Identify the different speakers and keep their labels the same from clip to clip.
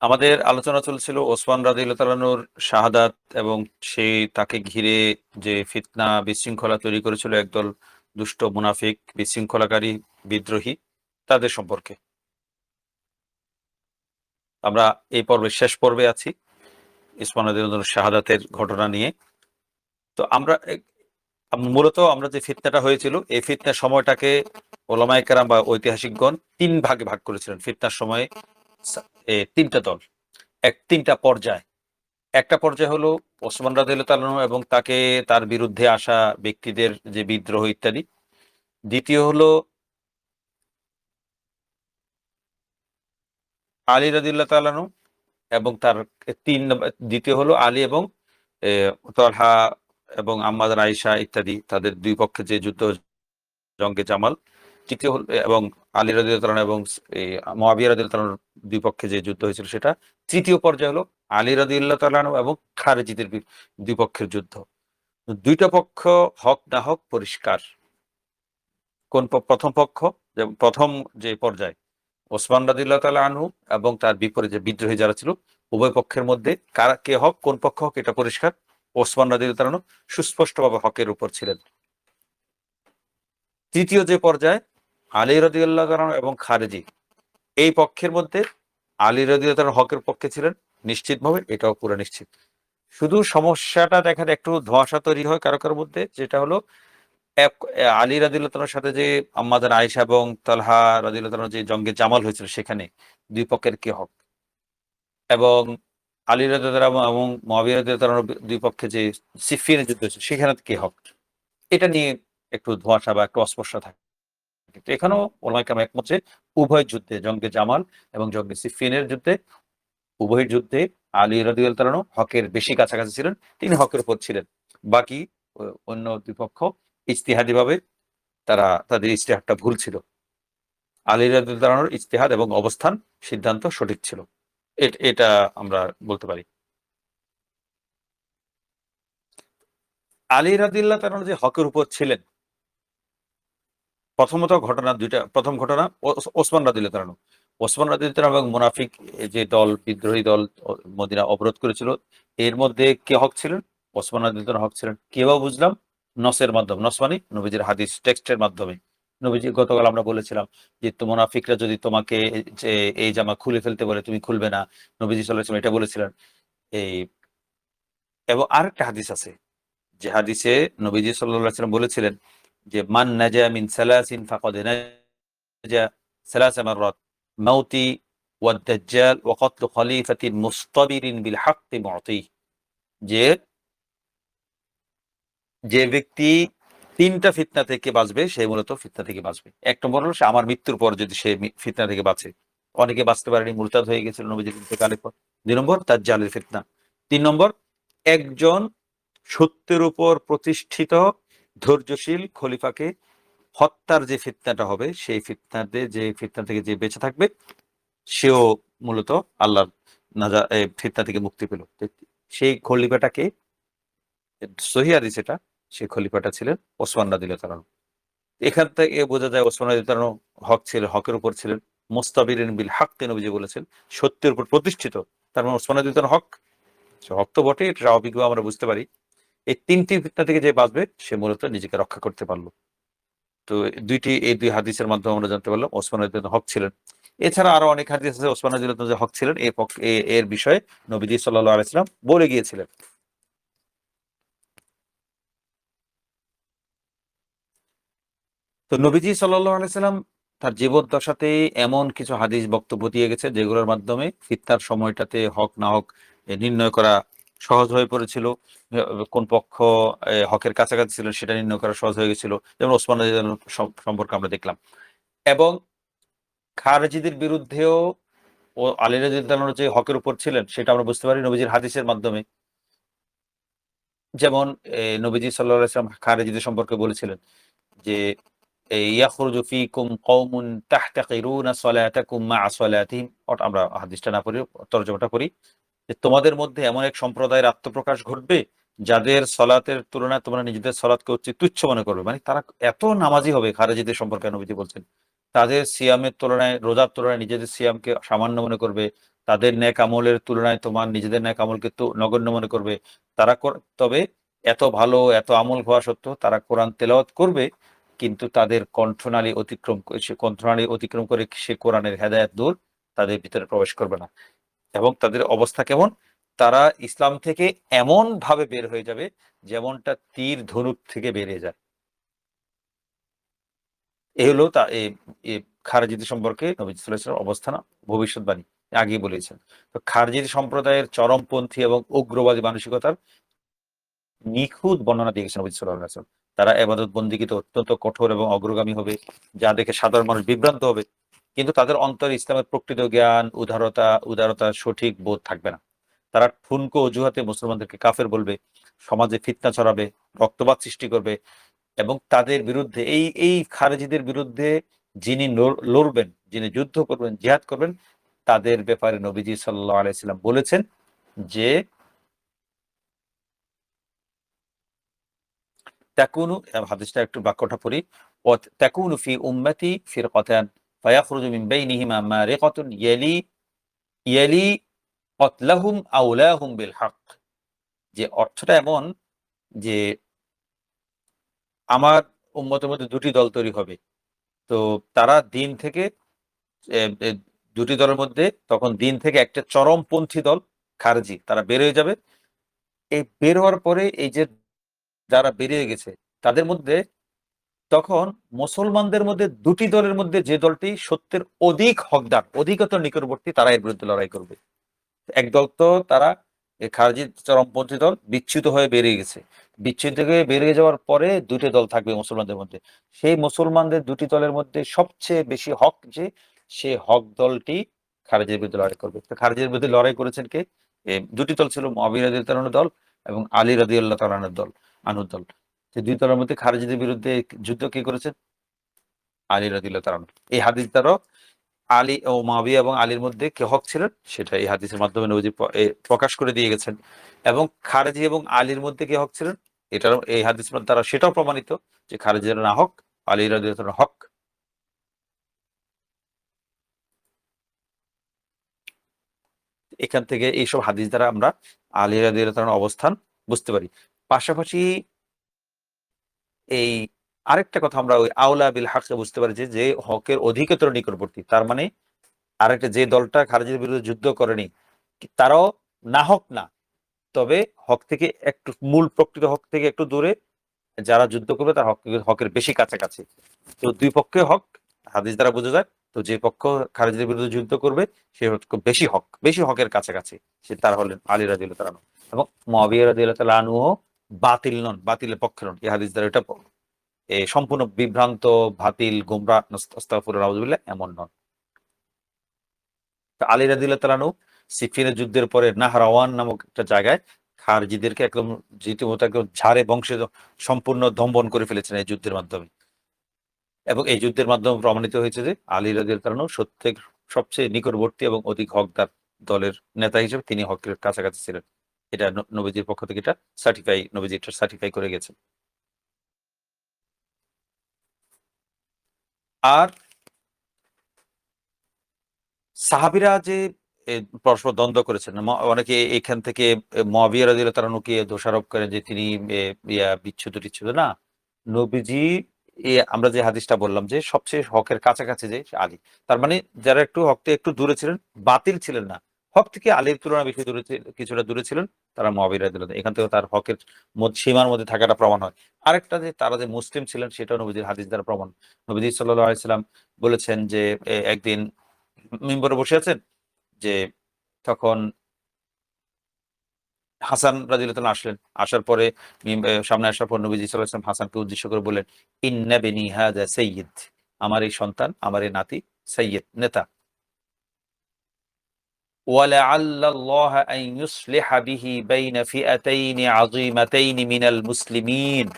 Speaker 1: আমাদের আলোচনা চলছিল ওসমান রাদিয়াল্লাহু তাআলা আনহুর শাহাদাত এবং সেই তাকে ঘিরে যে ফিতনা বিশৃঙ্খলা তৈরি করেছিল একদল দুষ্ট মুনাফিক বিশৃঙ্খলাকারী বিদ্রোহী তাদের সম্পর্কে। আমরা এই পর্বের শেষ পর্বে আছি ওসমান রাদিয়াল্লাহু তাআলার শাহাদাতের ঘটনা নিয়ে। তো আমরা মূলত আমরা যে ফিতনাটা হয়েছিল এই ফিতনার সময়টাকে ওলামায়ে কেরাম বা ঐতিহাসিকগণ তিন ভাগে ভাগ করেছিলেন। ফিতনার সময়ে তিনটা দল, তিনটা পর্যায়। একটা পর্যায় হলো ওসমান রাদিয়াল্লাহু তাআলা আনহু এবং তার বিরুদ্ধে আসা ব্যক্তিদের যে বিদ্রোহ ইত্যাদি। দ্বিতীয় হলো আলী রাদিয়াল্লাহু তাআলা আনহু এবং তার দ্বিতীয় হলো আলী এবং তলহা এবং আম্মা জান আয়েশা ইত্যাদি তাদের দুই পক্ষে যে যুদ্ধ জঙ্গে জামাল। তৃতীয় হল এবং আলী রাদিয়াল্লাহু তাআলা এবং মুয়াবিয়া রাদিয়াল্লাহু তাআলার দুই পক্ষে যে যুদ্ধ হয়েছিল সেটা। তৃতীয় পর্যায় হলো আলী রাদিয়াল্লাহু তাআলা আনহু এবং খারেজিদের দুই পক্ষের যুদ্ধ। দুইটা পক্ষ হক না হক পরিষ্কার। প্রথম পক্ষ প্রথম যে পর্যায় ওসমান রাদিয়াল্লাহু তাআলা আনহু এবং তার বিপরীতে যে বিদ্রোহী যারা ছিল উভয় পক্ষের মধ্যে কারা কে হক কোন পক্ষ হক এটা পরিষ্কার। ওসমান রাদিয়াল্লাহু তাআলা আনহু সুস্পষ্টভাবে হকের উপর ছিলেন। তৃতীয় যে পর্যায় আলী রাদিয়াল্লাহু তাআলা এবং খারেজি এই পক্ষের মধ্যে আলী রাদিয়াল্লাহু তাআলা হকের পক্ষে ছিলেন নিশ্চিতভাবে, এটাও পুরো নিশ্চিত। শুধু সমস্যাটা দেখার একটু ধোঁয়াশা তৈরি হয় কারো কারোর মধ্যে, যেটা হলো আলী রাদিয়াল্লাহু তাআলার সাথে যে আম্মা জান আয়েশা এবং তালহা রাদিয়াল্লাহু তাআলা যে জঙ্গে জামাল হয়েছিল সেখানে দুই পক্ষের কে হক, এবং আলী রাদিয়াল্লাহু তাআলা এবং মুয়াবিয়া রাদিয়াল্লাহু তাআলার দুই পক্ষে যে সিফফিনের যুদ্ধ হয়েছিল সেখানে কে হক, এটা নিয়ে একটু ধোঁয়াশা বা একটু অস্পষ্টতা থাকে। তো এখানেও ওলামায়ে কেরাম একমত যে উভয় যুদ্ধে জঙ্গে জামাল এবং জঙ্গে সিফফিনের যুদ্ধে উভয় যুদ্ধে আলী রাদিয়াল্লাহু তাআলা হকের বেশি কাছাকাছি ছিলেন, তিনি হকের উপর ছিলেন। বাকি অন্য দুই পক্ষ ইজতিহাদিভাবে তারা তাদের ইজতিহাদটা ভুল ছিল। আলী রাদিয়াল্লাহু তাআলার ইজতিহাদ এবং অবস্থান সিদ্ধান্ত সঠিক ছিল, এটা আমরা বলতে পারি। আলী রাদিয়াল্লাহু তাআলা যে হকের উপর ছিলেন, প্রথমত ঘটনা দুইটা। প্রথম ঘটনা ওসমান রাদিয়াল্লাহু তাআলা। ওসমান রাদিয়াল্লাহু তাআলা এবং মুনাফিক যে দল বিদ্রোহী দল মদিনা অবরোধ করেছিল, এর মধ্যে কে হক ছিলেন? ওসমান রাদিয়াল্লাহু তাআলা হক ছিলেন। কিভাবে বুঝলাম? নসের মাধ্যমে। নস মানে নবীজির হাদিস টেক্সটের মাধ্যমে। নবীজি গতকাল আমরা বলেছিলাম যে মুনাফিকরা যদি তোমাকে যে এই জামা খুলে ফেলতে বলে তুমি খুলবে না। নবীজি সাল্লাল্লাহু আলাইহি ওয়াসাল্লাম এটা বলেছিলেন। এই এবং আরেকটা হাদিস আছে যে হাদিসে নবীজি সাল্লাল্লাহু আলাইহি ওয়াসাল্লাম বলেছিলেন যে মান নাজা মিন সালাসিন ফাকাদ নাজা সালাসা মাররাত মাউতি ওয়াদ দাজ্জাল ওয়া কতলু খলিফাতিন মুস্তাবিরিন বিল হাক্কি মুতিহ। যে যে ব্যক্তি তিনটা ফিতনা থেকে বাঁচবে সে মূলত ফিতনা থেকে বাঁচবে। এক নম্বর হলো সে আমার মৃত্যুর পর যদি সে ফিতনা থেকে বাঁচে। অনেকে বাঁচতে পারেনি, মুরতাদ হয়ে গেছিল নবীজির ইন্তেকালের পর। ২ নম্বর দাজ্জালের ফিতনা। ৩ নম্বর একজন সত্যের উপর প্রতিষ্ঠিত ধৈর্যশীল খলিফাকে হত্যার যে ফিতনাটা হবে সেই ফিতনা থেকে যে বেঁচে থাকবে সেও মূলত আল্লাহর ফিতনা থেকে মুক্তি পেল। সেই খলিফাটাকে সহিহ হাদিস এটা, সেই খলিফাটা ছিলেন ওসমান রাদিয়াল্লাহু তাআলা। এখান থেকে বোঝা যায় ওসমান রাদিয়াল্লাহু তাআলা হকের উপর ছিলেন। মুস্তাবিরিন বিল হাক্কি নবীজি বলেছেন, সত্যের উপর প্রতিষ্ঠিত। তার মানে ওসমান রাদিয়াল্লাহু তাআলা হক। হক তো বটে, এটা স্বাভাবিকভাবে আমরা বুঝতে পারি। এই তিনটি ফিতনা থেকে যে বাঁচবে সে মূলত নিজেকে রক্ষা করতে পারলো। তো এই দুই হাদিসের মাধ্যমে আমরা জানতে পারলাম ওসমান রাদিয়াল্লাহু হক ছিলেন। এছাড়া আরো অনেক হাদিস আছে ওসমান রাদিয়াল্লাহু যে হক ছিলেন এর বিষয়ে নবীজি সাল্লাল্লাহু আলাইহি ওয়াসাল্লাম বলে গিয়েছিলেন। তো নবীজি সাল্লাল্লাহু আলাইহি ওয়াসাল্লাম তার জীবদ্দশাতেই এমন কিছু হাদিস বক্তব্য দিয়ে গেছে যেগুলোর মাধ্যমে ফিতনার সময়টাতে হক না হক নির্ণয় করা সহজ হয়ে পড়েছিল। কোন পক্ষ হকের কাছাকাছি ছিল সেটা নির্ণয় করা সহজ হয়ে গেছিল। যেমন ওসমান রাদিয়াল্লাহু সম্পর্কে আমরা দেখলাম। এবং খারেজিদের বিরুদ্ধেও আলী রাদিয়াল্লাহু তাআলা যে হকের উপর ছিলেন সেটা আমরা বুঝতে পারি নবীজির হাদিসের মাধ্যমে। যেমন নবীজি সাল্লাল্লাহু আলাইহি ওয়াসাল্লাম খারেজিদের সম্পর্কে বলেছিলেন যে ইয়াখরুজু ফীকুম কওমুন তাহতাকিরুনা সলাতাকুম মা সলাতিহিম। আমরা হাদিসটা না পড়ি, তরজমাটা পড়ি। যে তোমাদের মধ্যে এমন এক সম্প্রদায়ের আত্মপ্রকাশ ঘটবে যাদের সলাতের তুলনায় তোমরা নিজেদের সলাতকে তুচ্ছ মনে করবে। মানে তারা এত নামাজি হবে, খারেজিদের সম্পর্কে নবীজি বলছেন। তাদের সিয়ামের তুলনায় রোজার তুলনায় নিজেদের সিয়ামকে সামান্য মনে করবে। তাদের নেক আমলের তুলনায় তোমার নিজেদের নেক আমলকে তো নগণ্য মনে করবে। তবে এত ভালো এত আমল হওয়া সত্ত্বেও তারা কোরআন তেলাওয়াত করবে, কিন্তু তাদের কণ্ঠনালী অতিক্রম করে সে কোরআনের হেদায়েত নূর তাদের ভিতরে প্রবেশ করবে না। এবং তাদের অবস্থা কেমন? তারা ইসলাম থেকে এমন ভাবে বের হয়ে যাবে যেমনটা তীর ধনুক থেকে বেরিয়ে যায়। এই হলো খারেজিদের সম্পর্কে নবী সাল্লাল্লাহু আলাইহি ওয়াসাল্লাম অবস্থান, ভবিষ্যৎবাণী আগেই বলেছেন। তো খারেজি সম্প্রদায়ের চরমপন্থী এবং উগ্রবাদী মানসিকতার নিখুঁত বর্ণনা দিয়ে গেছেন নবী সাল্লাল্লাহু আলাইহি ওয়াসাল্লাম। তারা ইবাদত বন্দেগীতে অত্যন্ত কঠোর এবং অগ্রগামী হবে, যা দেখে সাধারণ মানুষ বিভ্রান্ত হবে। কিন্তু তাদের অন্তরে ইসলামের প্রকৃত জ্ঞান, উদারতা সঠিক বোধ থাকবে না। তারা ঠুনকো অজুহাতে মুসলমানদেরকে কাফের বলবে, সমাজে ফিতনা ছড়াবে, রক্তপাত সৃষ্টি করবে। এবং তাদের বিরুদ্ধে এই খারেজিদের বিরুদ্ধে যিনি লড়বেন, যিনি যুদ্ধ করবেন, জিহাদ করবেন, তাদের ব্যাপারে নবীজি সাল্লাল্লাহু আলাইহি সাল্লাম বলেছেন যে তাকুনু, হাদিসটা একটু বাক্যটা পড়ি, তাকুনু ফি উম্মতি ফিরকাতান ফায়াখরুজু মিন বাইনিহিমা মারিকাতুন ইয়ালি কতলাহুম আওলাহুম বিল হক। যে অর্থটা এমন যে আমার উম্মতের মধ্যে দুটি দল তৈরি হবে। তো তারা দিন থেকে এ এ দুটি দলের মধ্যে তখন দিন থেকে একটা চরমপন্থী দল খারেজি তারা বের হয়ে যাবে। এই বের হওয়ার পরে এই যে যারা বেরিয়ে গেছে তাদের মধ্যে তখন মুসলমানদের মধ্যে দুটি দলের মধ্যে যে দলটি সত্যের অধিক হকদার, অধিকতর নিকটবর্তী, তারা এর বিরুদ্ধে লড়াই করবে। একদল তো তারা খারেজি চরমপন্থী দল বিচ্যুত হয়ে বেরিয়ে গেছে। বিচ্যুত হয়ে বেরিয়ে যাওয়ার পরে দুটি দল থাকবে মুসলমানদের মধ্যে। সেই মুসলমানদের দুটি দলের মধ্যে সবচেয়ে বেশি হক যে, সে হক দলটি খারেজির বিরুদ্ধে লড়াই করবে। তো খারেজির বিরুদ্ধে লড়াই করেছেন কে? দুটি দল ছিল, মুআবিয়া রাদিয়াল্লাহু আনহু দল এবং আলী রাদিয়াল্লাহু তাআলা আনহুর দল। সেই দুই দলের মধ্যে খারেজিদের বিরুদ্ধে যুদ্ধ কে করেছেন? আলী রাদিয়াল্লাহু তাআলা আনহু। এই হাদিস দ্বারা আলী ও মুআবিয়া এবং আলীর মধ্যে কে হক ছিলেন সেটা এই হাদিসের মাধ্যমে নবীজি প্রকাশ করে দিয়ে গেছেন। এবং খারেজি এবং আলীর মধ্যে কে হক ছিলেন, এটারও এই হাদিসের দ্বারা সেটাও প্রমাণিত যে খারেজিরা না হক, আলী রাদিয়াল্লাহু তাআলা হক। এখান থেকে এইসব হাদিস দ্বারা আমরা আলী রাদিয়াল্লাহু তাআলার অবস্থান বুঝতে পারি। পাশাপাশি এই আরেকটা কথা আমরা ওই আওলা বিল হক বুঝতে পারি যে হকের অধিকতর নিকটবর্তী। তার মানে আরেকটা যে দলটা খারেজির বিরুদ্ধে যুদ্ধ করেনি তারাও নাহক না, তবে হক থেকে একটু, মূল প্রকৃত হক থেকে একটু দূরে যারা যুদ্ধ করবে তার হকের বেশি কাছাকাছি। তো দুই পক্ষে হক হাদিস দ্বারা বোঝা যায়। তো যে পক্ষ খারেজির বিরুদ্ধে যুদ্ধ করবে সে বেশি হকের কাছাকাছি, সে তারা হলেন আলী রাদিয়াল্লাহু তাআলা আনহু। এবং মুআবিয়া রাদিয়াল্লাহু তাআলা আনহু বাতিল নন, বাতিলের পক্ষে নন। এই হাদিস দ্বারা এটা সম্পূর্ণ বিভ্রান্ত, বাতিল, গোমরাহ, আস্তাগফিরুল্লাহ, নাউযুবিল্লাহ এমন নন। আলী রাদিয়াল্লাহু তাআলা আনহু সিফিনের যুদ্ধের পরে নাহরাওয়ান নামক একটা জায়গায় খারজিদেরকে একদম রীতিমতো একদম ঝাড়ে বংশে সম্পূর্ণ দমন করে ফেলেছেন এই যুদ্ধের মাধ্যমে। এবং এই যুদ্ধের মাধ্যমে প্রমাণিত হয়েছে যে আলী রাদিয়াল্লাহু তাআলা আনহু সত্যের সবচেয়ে নিকটবর্তী এবং অধিক হকদার দলের নেতা হিসেবে তিনি হকের কাছাকাছি ছিলেন। এটা নবীজির পক্ষ থেকে এটা নবীজি এটা সার্টিফাই করে গেছেন। আর সাহাবীরা যে এ পরস্পর দ্বন্দ্ব করেছেন, অনেকে এখান থেকে মুআবিয়া রাদিয়াল্লাহু তাআলা আনহুকে দোষারোপ করেন যে তিনি এ বিচ্ছুত না। নবীজি আমরা যে হাদিসটা বললাম যে সবচেয়ে হকের কাছাকাছি যে আলী। তার মানে যারা একটু হক থেকে একটু দূরে ছিলেন, বাতিল ছিলেন না। হক থেকে আলীর তুলনায় বেশি দূরে কিছুটা দূরে ছিলেন, তারা মুআবিয়া রাদিয়াল্লাহু তাআলা। এখান থেকে তার হকের সীমার মধ্যে থাকাটা প্রমাণ হয়। আরেকটা যে তারা যে মুসলিম ছিলেন সেটাও নবীজির হাদিস দ্বারা প্রমাণ। নবীজি সাল্লাল্লাহু আলাইহি সাল্লাম বলেছেন যে একদিন মিম্বরে বসে আছেন, যে তখন হাসান রাদিয়াল্লাহু তাআলা আসলেন। আসার পরে সামনে আসার পর নবীজি সাল্লাল্লাহু আলাইহি ওয়াসাল্লাম হাসানকে উদ্দেশ্য করে বললেন, ইন্না বিনি হাযা সাইয়্যিদ। আমার এই সন্তান, আমার এই নাতি সাইয়্যিদ, নেতা। ওয়ালাআল্লাল্লাহা আন ইউসলিহা বিহি বাইনা ফিআতাইনি আযীমাতাইনি মিনাল মুসলিমিন।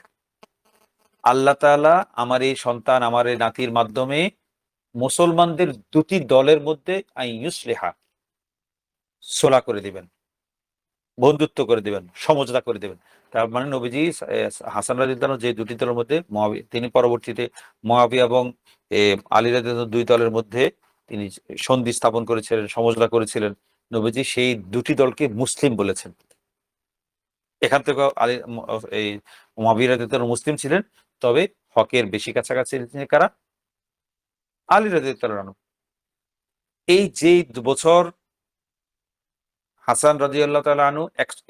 Speaker 1: আল্লাহ তাআলা আমার এই সন্তান, আমার এই নাতির মাধ্যমে মুসলমানদের দুটি দলের মধ্যে আন ইউসলিহা সুলহ করে দিবেন, বন্ধুত্ব করে দিবেন, সমঝোতা করে দিবেন। তার মানে নবীজি হাসান রাদিয়াল্লাহু আনহু যে দুটি দলের মধ্যে তিনি পরবর্তীতে মুআবিয়া এবং আলী রাদিয়াল্লাহু আনহু দুই দলের মধ্যে তিনি সন্ধি স্থাপন করেছিলেন, সমঝোতা করেছিলেন নবীজি সেই দুটি দলকে মুসলিম বলেছেন। এখান থেকে আলী এই মুআবিয়া রাদিয়াল্লাহু তাআলা মুসলিম ছিলেন, তবে হকের বেশি কাছাকাছি ছিলেন কারা? আলী রাদিয়াল্লাহু আনহু। এই যে বছর হাসান রাদিয়াল্লাহু তাআলা আনহু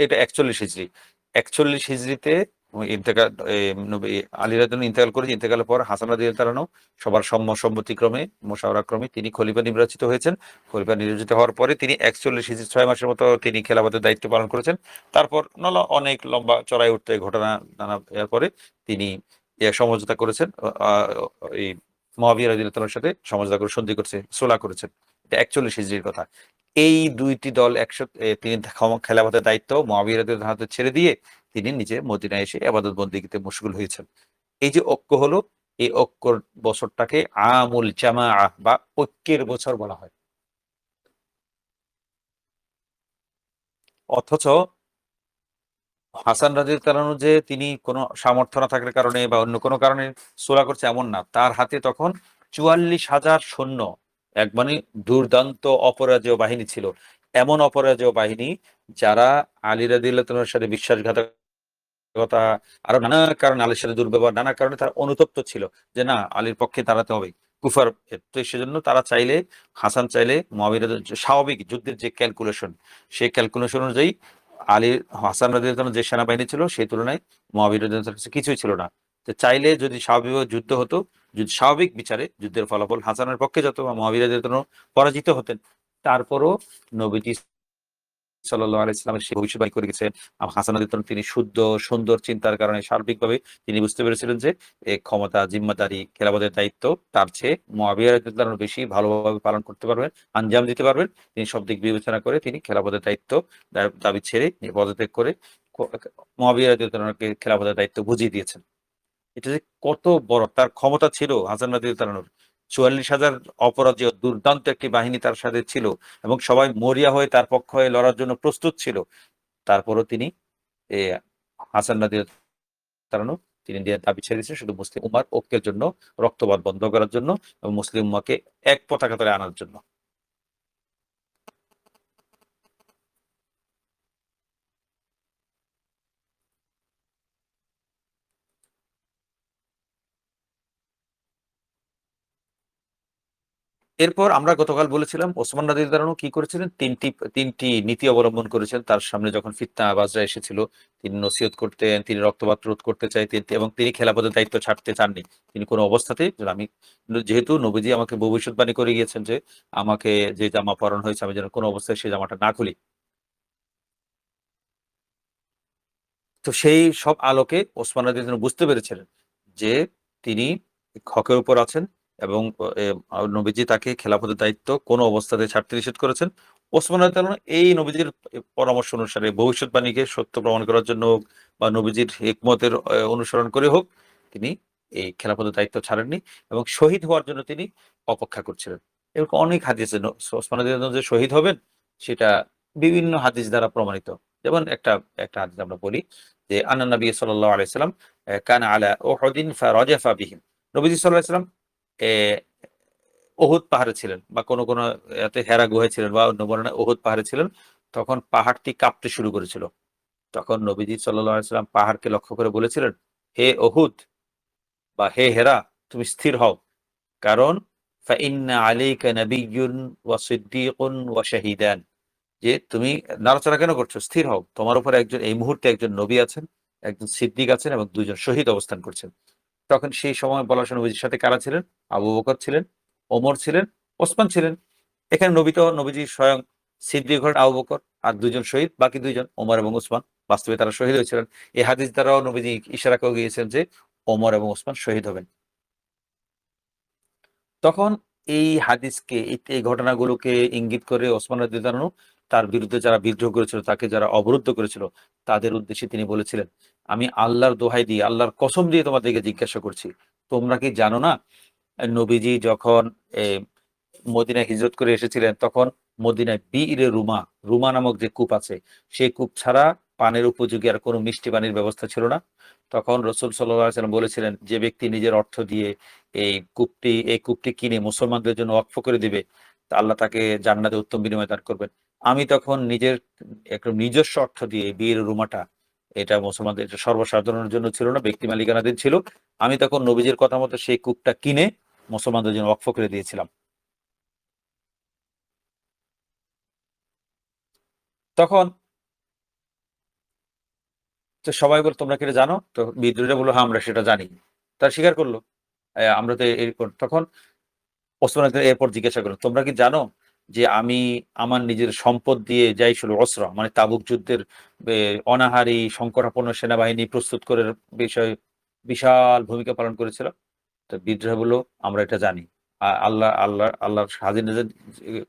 Speaker 1: এটা 41 হিজরি। 41 হিজরিতে ইন্তেকাল নবী আলী রাদিয়াল্লাহু ইন্তেকাল করেছেন। ইন্তেকালের পর হাসান রাদিয়াল্লাহু তাআলা আনহু সবার সম্মতিক্রমে মুশাওয়ারাক্রমে তিনি খলিফা নির্বাচিত হয়েছেন। খলিফা নির্বাচিত হওয়ার পরে তিনি 41 হিজরি 6 মাসের মতো তিনি খেলাফতের দায়িত্ব পালন করেছেন। তারপর অনেক লম্বা চড়াই উঠতে ঘটনা নানা পরে তিনি সমঝোতা করেছেন। আ এই মুআবিয়া রাদিয়াল্লাহু তাআলার সাথে সমঝোতা করে সন্ধি করছে, সুলহ করেছেন। এটা 41 হিজরির কথা। এই ২ টি দল তিনি খেলাফতের দায়িত্ব মুআবিয়া রাদিয়াল্লাহু তাআলার হাতে ছেড়ে দিয়ে তিনি নিজে মদিনায় এসে ইবাদত বন্দেগীতে মশগুল হয়েছেন। এই যে ঐক্য হলো, এই ঐক্যর বছরটাকে আমুল জামাআহ বা ঐক্যের বছর বলা হয়। অথচ হাসান রাদিয়াল্লাহু আনহু যে তিনি কোনো সামর্থ্য না থাকার কারণে বা অন্য কোনো কারণে সুরা করছে এমন না। তার হাতে তখন ৪৪,০০০ সৈন্য, এক মানে দুর্দান্ত অপরাজেয় বাহিনী ছিল। এমন অপরাজেয় বাহিনী যারা আলী রাদিয়াল্লাহু তাআলার সাথে বিশ্বাসঘাতকতা আরো নানা কারণে আলীর সাথে দুর্ব্যবহার, নানা কারণে তারা অনুতপ্ত ছিল যে না আলীর পক্ষে দাঁড়াতে হবে। কুফার তো সেজন্য তারা চাইলে হাসান চাইলে মুআবিয়া স্বাভাবিক যুদ্ধের যে ক্যালকুলেশন, সেই ক্যালকুলেশন অনুযায়ী আলী হাসান রাদিয়াল্লাহু আনহু যে সেনাবাহিনী ছিল সেই তুলনায় মুআবিয়া রাদিয়াল্লাহু আনহুর কাছে কিছুই ছিল না। তো চাইলে যদি স্বাভাবিকভাবে যুদ্ধ হতো, যদি স্বাভাবিক বিচারে যুদ্ধের ফলাফল হাসানের পক্ষে যেত বা মুআবিয়া রাদিয়াল্লাহু আনহু পরাজিত হতেন। তারপরও নবীজি সাল্লাল্লাহু আলাইহি ওয়াসাল্লাম সে ভবিষ্যৎবাণী করে গেছেন। হাসান রাদিয়াল্লাহু আনহু তিনি শুদ্ধ সুন্দর চিন্তার কারণে সার্বিকভাবে তিনি বুঝতে পেরেছিলেন যে ক্ষমতা, জিম্মাদারি, খেলাফতের দায়িত্ব তার চেয়ে মুআবিয়া রাদিয়াল্লাহু আনহু বেশি ভালোভাবে পালন করতে পারবেন, আঞ্জাম দিতে পারবেন। তিনি সব দিক বিবেচনা করে তিনি খেলাফতের দায়িত্ব দাবি ছেড়ে পদত্যাগ করে ক মুআবিয়া রাদিয়াল্লাহু আনহুকে খেলাফতের দায়িত্ব বুঝিয়ে দিয়েছেন। এটা যে কত বড় তার ক্ষমতা ছিল হাসান রাদিয়াল্লাহু আনহুর। ৪৪,০০০ অপরাজেয় দুর্দান্ত একটি বাহিনী তার সাথে ছিল এবং সবাই মরিয়া হয়ে তার পক্ষ হয়ে লড়ার জন্য প্রস্তুত ছিল। তারপরও তিনি এ হাসান রাদিয়াল্লাহু তাআলা তিনি দাবি ছেড়ে দিয়েছেন শুধু মুসলিম উম্মাহর ঐক্যের জন্য, রক্তপাত বন্ধ করার জন্য এবং মুসলিম উম্মাহকে এক পতাকা তলে আনার জন্য। এরপর আমরা গতকাল বলেছিলাম ওসমান রাদিয়াল্লাহু আনহু কি করেছিলেন? ৩টি নীতি অবলম্বন করেছেন। তার সামনে যখন ফিতনাবাজরা এসেছিল, তিনি নসিহত করতেন, তিনি রক্তপাত রোধ করতে চাইতেন এবং তিনি খেলাফতের দায়িত্ব ছাড়তে চাননি। তিনি কোনো অবস্থাতেই যে আমি যেহেতু নবীজি আমাকে ভবিষ্যৎবাণী করে গিয়েছেন যে আমাকে যে জামা পরানো হয়েছে আমি যেন কোনো অবস্থায় সেই জামাটা না খুলি। তো সেই সব আলোকে ওসমান রাদিয়াল্লাহু আনহু বুঝতে পেরেছিলেন যে তিনি হকের উপর আছেন এবং নবীজি তাকে খেলাফতের দায়িত্ব কোনো অবস্থাতে ছাড়তে নিষেধ করেছেন। ওসমান রাদিয়াল্লাহু আনহু এই নবীজির পরামর্শ অনুসারে ভবিষ্যৎবাণীকে সত্য প্রমাণ করার জন্য হোক বা নবীজির হিকমতের অনুসরণ করে হোক, তিনি এই খেলাফতের দায়িত্ব ছাড়েননি এবং শহীদ হওয়ার জন্য তিনি অপেক্ষা করছিলেন। এরকম অনেক হাদিসে ওসমান রাদিয়াল্লাহু আনহু যে শহীদ হবেন সেটা বিভিন্ন হাদিস দ্বারা প্রমাণিত। যেমন একটা হাদিস আমরা বলি যে আন্না নবী সাল্লাল্লাহু আলাইহি সাল্লাম কানা আলা উহুদিন ফারাজাফা বিহিম। নবীজি সাল্লাল্লাহু আলাইহি সাল্লাম এ উহুদ পাহাড়ে ছিলেন বা কোন এতে হেরা গুহায় ছিলেন বা অন্য বর্ণনায় উহুদ পাহাড়ে ছিলেন। তখন পাহাড়টি কাঁপতে শুরু করেছিল। তখন নবীজি সাল্লাল্লাহু আলাইহি সাল্লাম পাহাড়কে লক্ষ্য করে বলেছিলেন, "হে উহুদ বা হে হেরা তুমি স্থির হও। কারণ ফাইন্না আলাইকা নাবিয়্যুন ওয়া সিদ্দীকুন ওয়া শাহীদান।" যে তুমি নাড়াচাড়া কেন করছো? স্থির হও। তোমার উপর এই মুহূর্তে একজন নবী আছেন, একজন সিদ্দিক আছেন এবং ২ জন শহীদ অবস্থান করছেন। তখন সেই সময় বলা হয় নবীজির সাথে কারা ছিলেন? আবু বকর ছিলেন, ওমর ছিলেন, ওসমান ছিলেন। এখানে নবীজি স্বয়ং সিদ্দিক হলেন আবু বকর আর ২ জন শহীদ, বাকি ২ জন ওমর এবং ওসমান। বাস্তবে তারা শহীদ হয়েছিলেন। এই হাদিস দ্বারাও নবীজি ইশারা করে গিয়েছেন যে ওমর এবং ওসমান শহীদ হবেন। তখন এই হাদিসকে এই ঘটনাগুলোকে ইঙ্গিত করে ওসমান রাদিয়াল্লাহু আনহু তার বিরুদ্ধে যারা বিদ্রোহ করেছিল, তাকে যারা অবরুদ্ধ করেছিল, তাদের উদ্দেশ্যে তিনি বলেছিলেন, "আমি আল্লাহর দোহাই দিয়ে, আল্লাহর কসম দিয়ে তোমাদেরকে জিজ্ঞাসা করছি, তোমরা কি জানো না নবীজি যখন এ মদিনায় হিজরত করে এসেছিলেন তখন মদিনায় বিইরে রুমা, রুমা নামক যে কূপ আছে, সেই কূপ ছাড়া পানের উপযোগী আর কোনো মিষ্টি পানির ব্যবস্থা ছিল না। তখন রাসূল সাল্লাল্লাহু আলাইহি ওয়াসাল্লাম বলেছিলেন, যে ব্যক্তি নিজের অর্থ দিয়ে এই কূপটি কিনে মুসলমানদের জন্য ওয়াকফ করে দিবে, তা আল্লাহ তাকে জান্নাতে উত্তম বিনিময় দান করবেন। আমি তখন নিজের একটা নিজস্ব অর্থ দিয়ে বিয়ের রুমাটা, এটা মুসলমানদের, এটা সর্বসাধারণের জন্য ছিল না, ব্যক্তি মালিকানাধীন ছিল। আমি তখন নবীজির কথা মতো সেই কূপটা কিনে মুসলমানদের জন্য ওয়াকফ করে দিয়েছিলাম। তখন তো সবাই বলল, তোমরা কি এটা জানো? তো বিদ্রোহীরা বলল, হ্যাঁ আমরা সেটা জানি। তারা স্বীকার করলো। আমরা তো তখন ওসমান গনি এরপর জিজ্ঞাসা করলেন, তোমরা কি জানো যে আমি আমার নিজের সম্পদ দিয়ে জাইশুল উসরা মানে তাবুক যুদ্ধের অনাহারী সংকটাপন্ন সেনাবাহিনী প্রস্তুত করার বিষয়ে বিশাল ভূমিকা পালন করেছিলাম? তো বিদ্রোহী বলল, আমরা এটা জানি। আল্লাহর স্বাধীন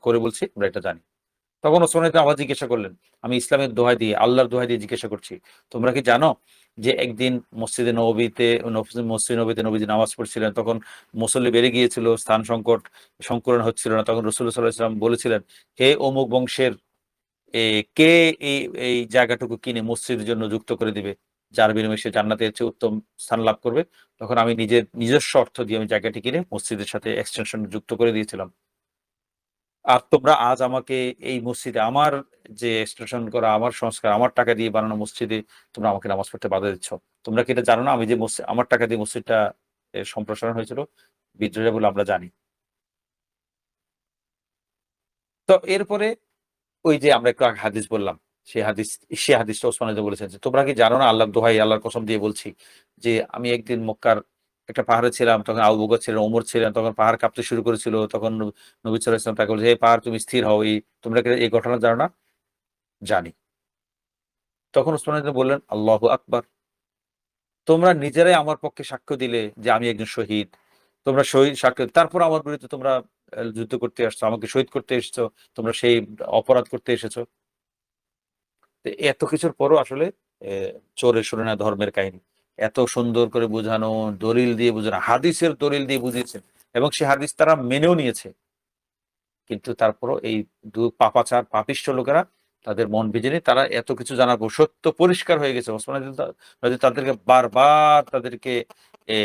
Speaker 1: করে বলছি, আমরা এটা জানি। তখন ওসমান গনি আবার জিজ্ঞাসা করলেন, আমি ইসলামের দোহাই দিয়ে, আল্লাহর দোহাই দিয়ে জিজ্ঞাসা করছি, তোমরা কি জানো যে একদিন মসজিদে নবীতে নবীজি নামাজ পড়ছিলেন, তখন মুসল্লি বেড়ে গিয়েছিল, স্থান সংকলন হচ্ছিল না, তখন রাসূলুল্লাহ সাল্লাল্লাহু আলাইহি ওয়াসাল্লাম বলেছিলেন, হে অমুক বংশের কে এই এই জায়গাটুকু কিনে মসজিদের জন্য যুক্ত করে দিবে, যার বিনিময়ে সে জান্নাতের চেয়ে উত্তম স্থান লাভ করবে। তখন আমি নিজস্ব অর্থ দিয়ে আমি জায়গাটি কিনে মসজিদের সাথে এক্সটেনশন যুক্ত করে দিয়েছিলাম। আর তোমরা আজ আমাকে এই মসজিদে, আমার যে এক্সটেনশন করা, আমার সংস্কার, আমার টাকা দিয়ে বানানো মসজিদে তোমরা আমাকে নামাজ পড়তে বাধা দিচ্ছ। তোমরা কি এটা জানো না আমি যে আমার টাকা দিয়ে মসজিদটা সম্প্রসারণ হয়েছিল? বিদ্রোহীরা বলে, আমরা জানি। তো এরপরে ওই যে আমরা একটু আগে হাদিস বললাম, সে হাদিসটা ওসমান গনি বলেছেন যে, তোমরা কি জানো না, আল্লাহর দোহাই, আল্লাহর কসম দিয়ে বলছি, যে আমি একদিন মক্কার একটা পাহাড়ে ছিলাম, তখন আবু বকর ছিলেন, ওমর ছিলেন, তখন পাহাড় কাঁপতে শুরু করেছিল। তখন নবী সাল্লাল্লাহু আলাইহি ওয়াসাল্লাম তাকে বলছে, হে পাহাড় তুমি স্থির হও, তোমরা কি এই ঘটনা জানো না? জানি। তখন ওসমান গনি বললেন, আল্লাহু আকবার, তোমরা নিজেরাই আমার পক্ষে সাক্ষ্য দিলে যে আমি একজন শহীদ। তোমরা শহীদ সাক্ষ্য, তারপর আমার বিরুদ্ধে তোমরা যুদ্ধ করতে আসছো, আমাকে শহীদ করতে এসেছো, তোমরা সেই অপরাধ করতে এসেছো। তো এত কিছুর পরও আসলে চোরে শোনে না ধর্মের কাহিনী। এত সুন্দর করে বোঝানো, দলিল দিয়ে বোঝানো, হাদিসের দলিল দিয়ে বুঝিয়েছেন, এবং সে হাদিস তারা মেনেও নিয়েছে। কিন্তু তারপরও এই পাপাচার পাপিষ্ঠ লোকেরা, তাদের মন ভিজেনি, তারা এত কিছু জানার পর সত্য পরিষ্কার হয়ে গেছে। ওসমান গনি তাদেরকে বারবার তাদেরকে এ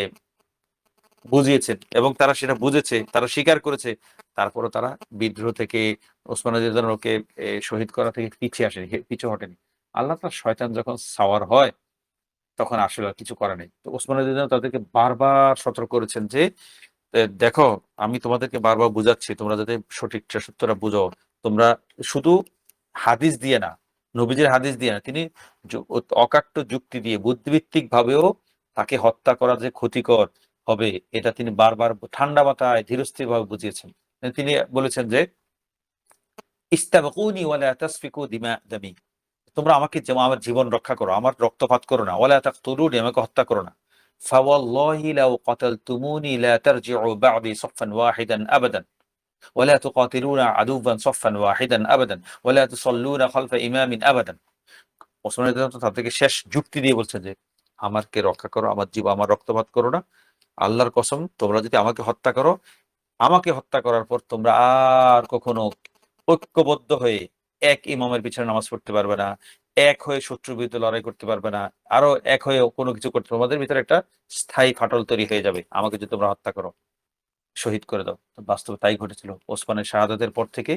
Speaker 1: বুঝিয়েছেন, এবং তারা সেটা বুঝেছে, তারা স্বীকার করেছে। তারপরও তারা বিদ্রোহ থেকে, ওসমান রাদিয়াল্লাহু শহীদ করা থেকে পিছিয়ে আসেনি, পিছু হটেনি। আল্লাহ তার শয়তান যখন সাওয়ার হয়, তখন আসলে আর কিছু করার নেই। তো ওসমান রাদিয়াল্লাহু তাদেরকে বারবার সতর্ক করেছেন যে, দেখো, আমি তোমাদেরকে বারবার বুঝাচ্ছি, তোমরা যাতে সঠিকটা সত্যটা বুঝো। তোমরা শুধু হাদিস দিয়ে না, নবীজির হাদিস দিয়ে না, তিনি অকাট্য যুক্তি দিয়ে বুদ্ধিভিত্তিক ভাবেও তাকে হত্যা করা যে ক্ষতিকর হবে, এটা তিনি বারবার ঠান্ডা মাথায় ধীরস্থির ভাবে বুঝিয়েছেন। তিনি বলেছেন যে, ইস্তাবকুনি ওয়ালা তাসফিকু দামি, তোমরা আমাকে যেমন আমার জীবন রক্ষা করো, আমার রক্তপাত করো না, ওয়ালা তাকতুলুনি, আমাকে হত্যা করো না। ফাওয়াল্লাহি লাউ কাতালতুমুনি লা তারজিউ বা'দি সাফফান ওয়াহিদান আবাদান ওয়ালা তুকাতিলুনা আদুওয়ান সাফফান ওয়াহিদান আবাদান ওয়ালা তুসাল্লুনা খালফা ইমামিন আবাদান। ওসমান রাদিয়াল্লাহু আনহু তাদেরকে শেষ যুক্তি দিয়ে বলছেন যে, আমাকে রক্ষা করো, আমার রক্তপাত করো না। আল্লাহর কসম, তোমরা যদি আমাকে হত্যা করো, আমাকে হত্যা করার পর তোমরা আর কখনো ঐক্যবদ্ধ হয়ে এক ইমামের পিছনে নামাজ পড়তে পারবে না। এক হয়ে শত্রুর বিরুদ্ধে লড়াই করতে পারবে না। আরো এক হয়ে কোনো কিছু করতে, তোমাদের ভিতরে একটা স্থায়ী ফাটল তৈরি হয়ে যাবে। আমাকে যদি তোমরা হত্যা করো, শহীদ করে দাও। তো বাস্তবে তাই ঘটেছিল। ওসমানের শাহাদাতের পর থেকে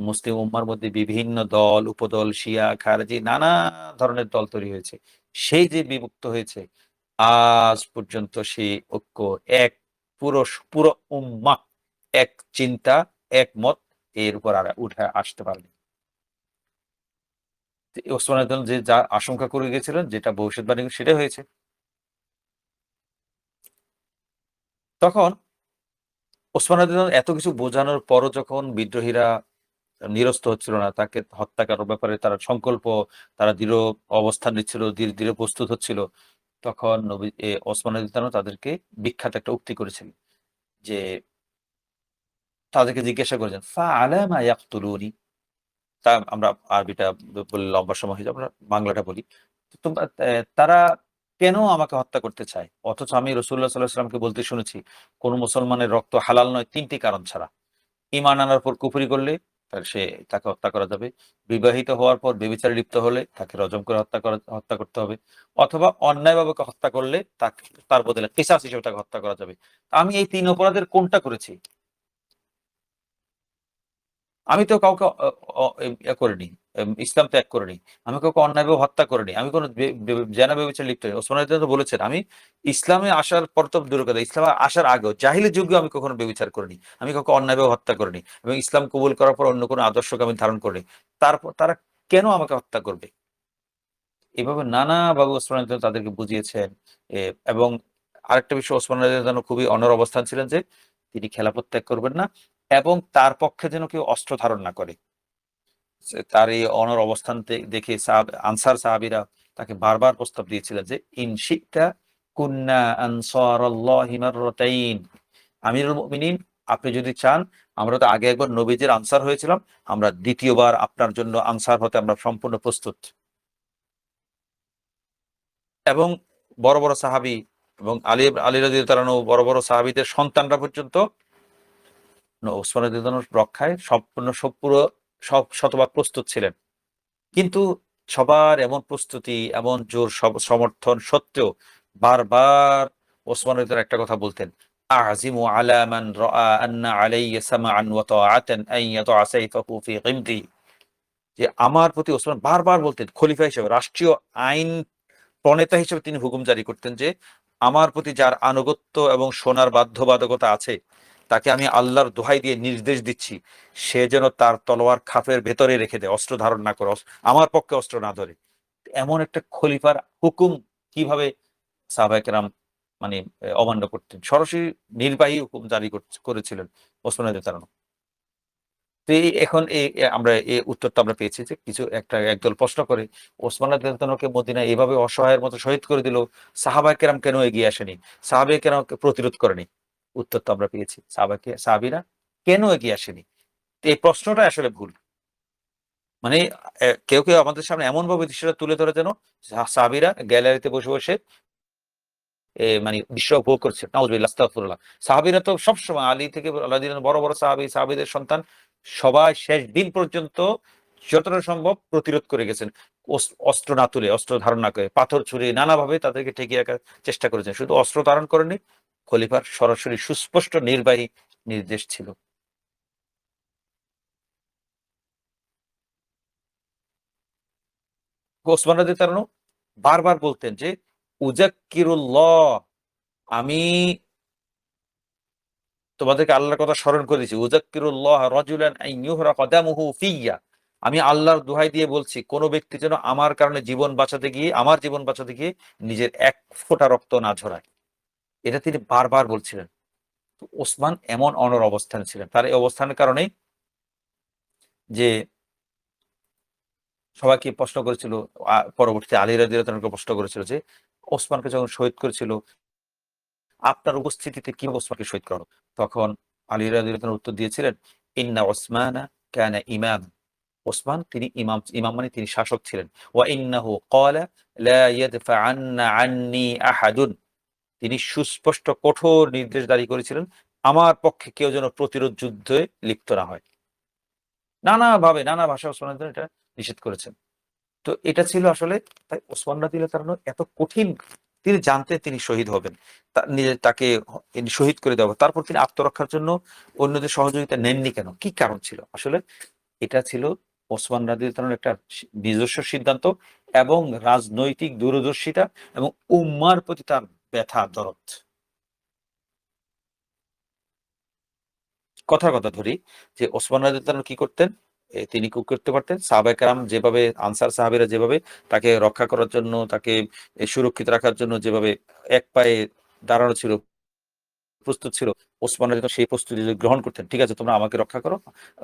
Speaker 1: মুসলিম উম্মার মধ্যে বিভিন্ন দল, উপদল, শিয়া, খারেজি, নানা ধরনের দল তৈরি হয়েছে। সেই যে বিভক্ত হয়েছে, আজ পর্যন্ত সেই ঐক্য, এক পুরো উম্মাহ এক চিন্তা, একমত, এর উপর আর উঠে আসতে পারেনি। ওসমান যে যা আশঙ্কা করে গেছিলেন, যেটা ভবিষ্যৎবাণী সেটাই হয়েছে। তখন ওসমান এত কিছু বোঝানোর পরও যখন বিদ্রোহীরা নিরস্ত হচ্ছিল না, তাকে হত্যা করার ব্যাপারে তারা সংকল্প, তারা দৃঢ় অবস্থান নিচ্ছিল, দৃঢ় প্রস্তুত হচ্ছিল, তখন ওসমান তাদেরকে বিখ্যাত একটা উক্তি করেছিলেন যে, তাদেরকে জিজ্ঞাসা করেছেন, ফা আলামা ইয়াকতুলুনি, তা আমরা আরবিটা বললে লম্বা সময় হয়ে যাবে, আমরা বাংলাটা বলি। তোমরা তারা কেন আমাকে হত্যা করতে চায়? অথচ আমি রাসূলুল্লাহ সাল্লাল্লাহু আলাইহি ওয়াসাল্লামকে বলতে শুনেছি, কোন মুসলমানের রক্ত হালাল নয় ৩ টি কারণ ছাড়া। ঈমান আনার পর কুফরি করলে তাকে হত্যা করা যাবে। বিবাহিত হওয়ার পর ব্যভিচারে লিপ্ত হলে তাকে রজম করে হত্যা করতে হবে। অথবা অন্যায়ভাবে হত্যা করলে তার বদলে কিসাস হিসেবে তাকে হত্যা করা যাবে। আমি এই ৩ অপরাধের কোনটা করেছি? আমি তো কাউকে করিনি, ইসলাম ত্যাগ করিনি, আমি কাউকে অন্যায়ভাবে হত্যা করিনি, আমি কোনো জেনা ব্যভিচারে লিপ্ত নেই। ওসমান রাদিয়াল্লাহু আনহু বলেছেন, আমি ইসলামে আসার পর তো দূরের কথা, ইসলামে আসার আগেও জাহিলি যুগে আমি কখনো ব্যভিচার করিনি, আমি কাউকে অন্যায়ভাবে হত্যা করিনি, এবং ইসলাম কবুল করার পর অন্য কোনো আদর্শকে আমি ধারণ করিনি। তারপর তারা কেন আমাকে হত্যা করবে? এভাবে নানাভাবে ওসমান রাদিয়াল্লাহু আনহু তাদেরকে বুঝিয়েছেন। এ এবং আরেকটা বিষয়, ওসমান রাদিয়াল্লাহু আনহু খুবই অনড় অবস্থান ছিলেন যে তিনি খেলাফত ত্যাগ করবেন না, এবং তার পক্ষে যেন কেউ অস্ত্র ধারণ না করে। তার এই অনড় অবস্থান দেখে আনসার সাহাবীরা তাকে বারবার প্রস্তাব দিয়েছিলেন যে, ইন শি'তা কুন্না আনসারাল্লাহি মাররাতাইন। আমিরুল মুমিনিন, আপনি যদি চান, আমরা তো আগে একবার নবীজির আনসার হয়েছিলাম, আমরা দ্বিতীয়বার আপনার জন্য আনসার হতে আমরা সম্পূর্ণ প্রস্তুত। এবং বড়, বড় সাহাবী এবং আলী রাদিয়াল্লাহু তাআলা বড়, বড় সাহাবীদের সন্তানরা পর্যন্ত ওসমান রাদিয়াল্লাহু আনহুর রক্ষায় পুরো শতভাগ প্রস্তুত ছিলেন। কিন্তু সবার এমন প্রস্তুতি, এমন জোর সমর্থন সত্ত্বেও বারবার ওসমান রাদিয়াল্লাহু একটা কথা বলতেন, আযিমু আলা মান রাআ আন্না আলাইয়া সামআন ওয়া তাআতান আন ইয়াদা সাইফাহু ফি গিমদি। যে আমার প্রতি ওসমান বারবার বলতেন, খলিফা হিসেবে, রাষ্ট্রীয় আইন প্রণেতা হিসেবে তিনি হুকুম জারি করতেন যে, আমার প্রতি যার আনুগত্য এবং শোনার বাধ্যবাধকতা আছে, তাকে আমি আল্লাহর দোহাই দিয়ে নির্দেশ দিচ্ছি, সে যেন তার তলোয়ার খাপের ভেতরে রেখে দেয়, অস্ত্র ধারণ না করে, আমার পক্ষে অস্ত্র না ধরে। এমন একটা খলিফার হুকুম কিভাবে সাহাবায়ে কেরাম মানে অমান্য করতেন? সরাসরি নির্বাহী হুকুম জারি করেছিলেন ওসমান রাদিয়াল্লাহু তাআলা। তো এখন আমরা উত্তরটা আমরা পেয়েছি যে, একদল প্রশ্ন করে, ওসমান রাদিয়াল্লাহু তাআলাকে মদিনায় এভাবে অসহায়ের মতো শহীদ করে দিল, সাহাবায়ে কেরাম কেন এগিয়ে আসেনি? সাহাবায়ে কেরাম প্রতিরোধ করেনি? উত্তর তো আমরা পেয়েছি। সাহাবীরা কেন এগিয়ে আসেনি? তো এই প্রশ্নটাই আসলে ভুল। মানে কেউ আমাদের সামনে এমনভাবে দৃশ্যটা তুলে ধরে যেন সাহাবীরা গ্যালারিতে বসে, বসে মানে দৃশ্য উপভোগ করছে। নাউজুবিল্লাহ, আস্তাগফিরুল্লাহ। সাহাবীরা তো সবসময় আলী থেকে রাদিয়াল্লাহু বড়, বড় সাহাবীদের সন্তান সবাই শেষ দিন পর্যন্ত যতটা সম্ভব প্রতিরোধ করে গেছেন। অস্ত্র না তুলে, অস্ত্র ধারণ না করে, পাথর ছুঁড়ে নানাভাবে তাদেরকে ঠেকিয়ে রাখার চেষ্টা করেছেন। শুধু অস্ত্র ধারণ করেননি, খলিফার সরাসরি সুস্পষ্ট নির্বাহী নির্দেশ ছিল। ওসমান রাদিয়াল্লাহু তাআলা বারবার বলতেন যে, উযাক্কিরুল্লাহ, আমি তোমাদেরকে আল্লাহর কথা স্মরণ করে দিয়েছি। উযাক্কিরুল্লাহ রাজুলান আন ইউহরাকা দামুহু ফিয়্যা। আমি আল্লাহর দোহাই দিয়ে বলছি, কোন ব্যক্তি যেন আমার কারণে আমার জীবন বাঁচাতে গিয়ে নিজের এক ফোঁটা রক্ত না ঝরায়। এটা তিনি বারবার বলছিলেন। তো ওসমান এমন অনড় অবস্থানে ছিলেন। তার এই অবস্থানের কারণেই যে সবাইকে প্রশ্ন করেছিল, পরবর্তীতে আলী রাদিয়াল্লাহু তাআলাকে প্রশ্ন করেছিল যে, ওসমানকে যখন শহীদ করেছিল, আপনার উপস্থিতিতে কিভাবে ওসমানকে শহীদ করা হলো? তখন আলী রাদিয়াল্লাহু তাআলা উত্তর দিয়েছিলেন, ইন্না ওসমানা কানা ইমাম। ওসমান তিনি ইমাম মানে তিনি শাসক ছিলেন। ওয়া ইন্নাহু ক্বালা লা ইয়াদফা'আন্না আন্নি আহাদুন। তিনি সুস্পষ্ট কঠোর নির্দেশ জারি করেছিলেন, আমার পক্ষে কেউ যেন প্রতিরোধ যুদ্ধে লিপ্ত না হয়। নানাভাবে নানা ভাষায় ওসমান রাদিয়াল্লাহু এটা নিষেধ করেছেন। তো এটা ছিল আসলে, তাই ওসমান রাদিয়াল্লাহু তাআলা এত কঠিন, তিনি জানতেন তিনি শহীদ হবেন। তাকে তিনি শহীদ করে দেওয়া হবে। তারপর তিনি আত্মরক্ষার জন্য অন্যদের সহযোগিতা নেননি কেন? কি কারণ ছিল? আসলে এটা ছিল ওসমান রাদিয়াল্লাহু তাআলার একটা নিজস্ব সিদ্ধান্ত, এবং রাজনৈতিক দূরদর্শিতা, এবং উম্মার প্রতি তার ব্যথা দরদ। কথার কথা ধরি যে, ওসমান রাদিয়াল্লাহু তাআলা কি করতেন? তিনি কি করতে পারতেন? সাহাবায়ে কেরাম যেভাবে, আনসার সাহাবীরা যেভাবে তাকে রক্ষা করার জন্য, তাকে সুরক্ষিত রাখার জন্য যেভাবে এক পায়ে দাঁড়ানো ছিল, প্রস্তুত ছিল, ওসমান রাদিয়াল্লাহু সেই প্রস্তুতি যদি গ্রহণ করতেন, ঠিক আছে তোমরা আমাকে রক্ষা করো,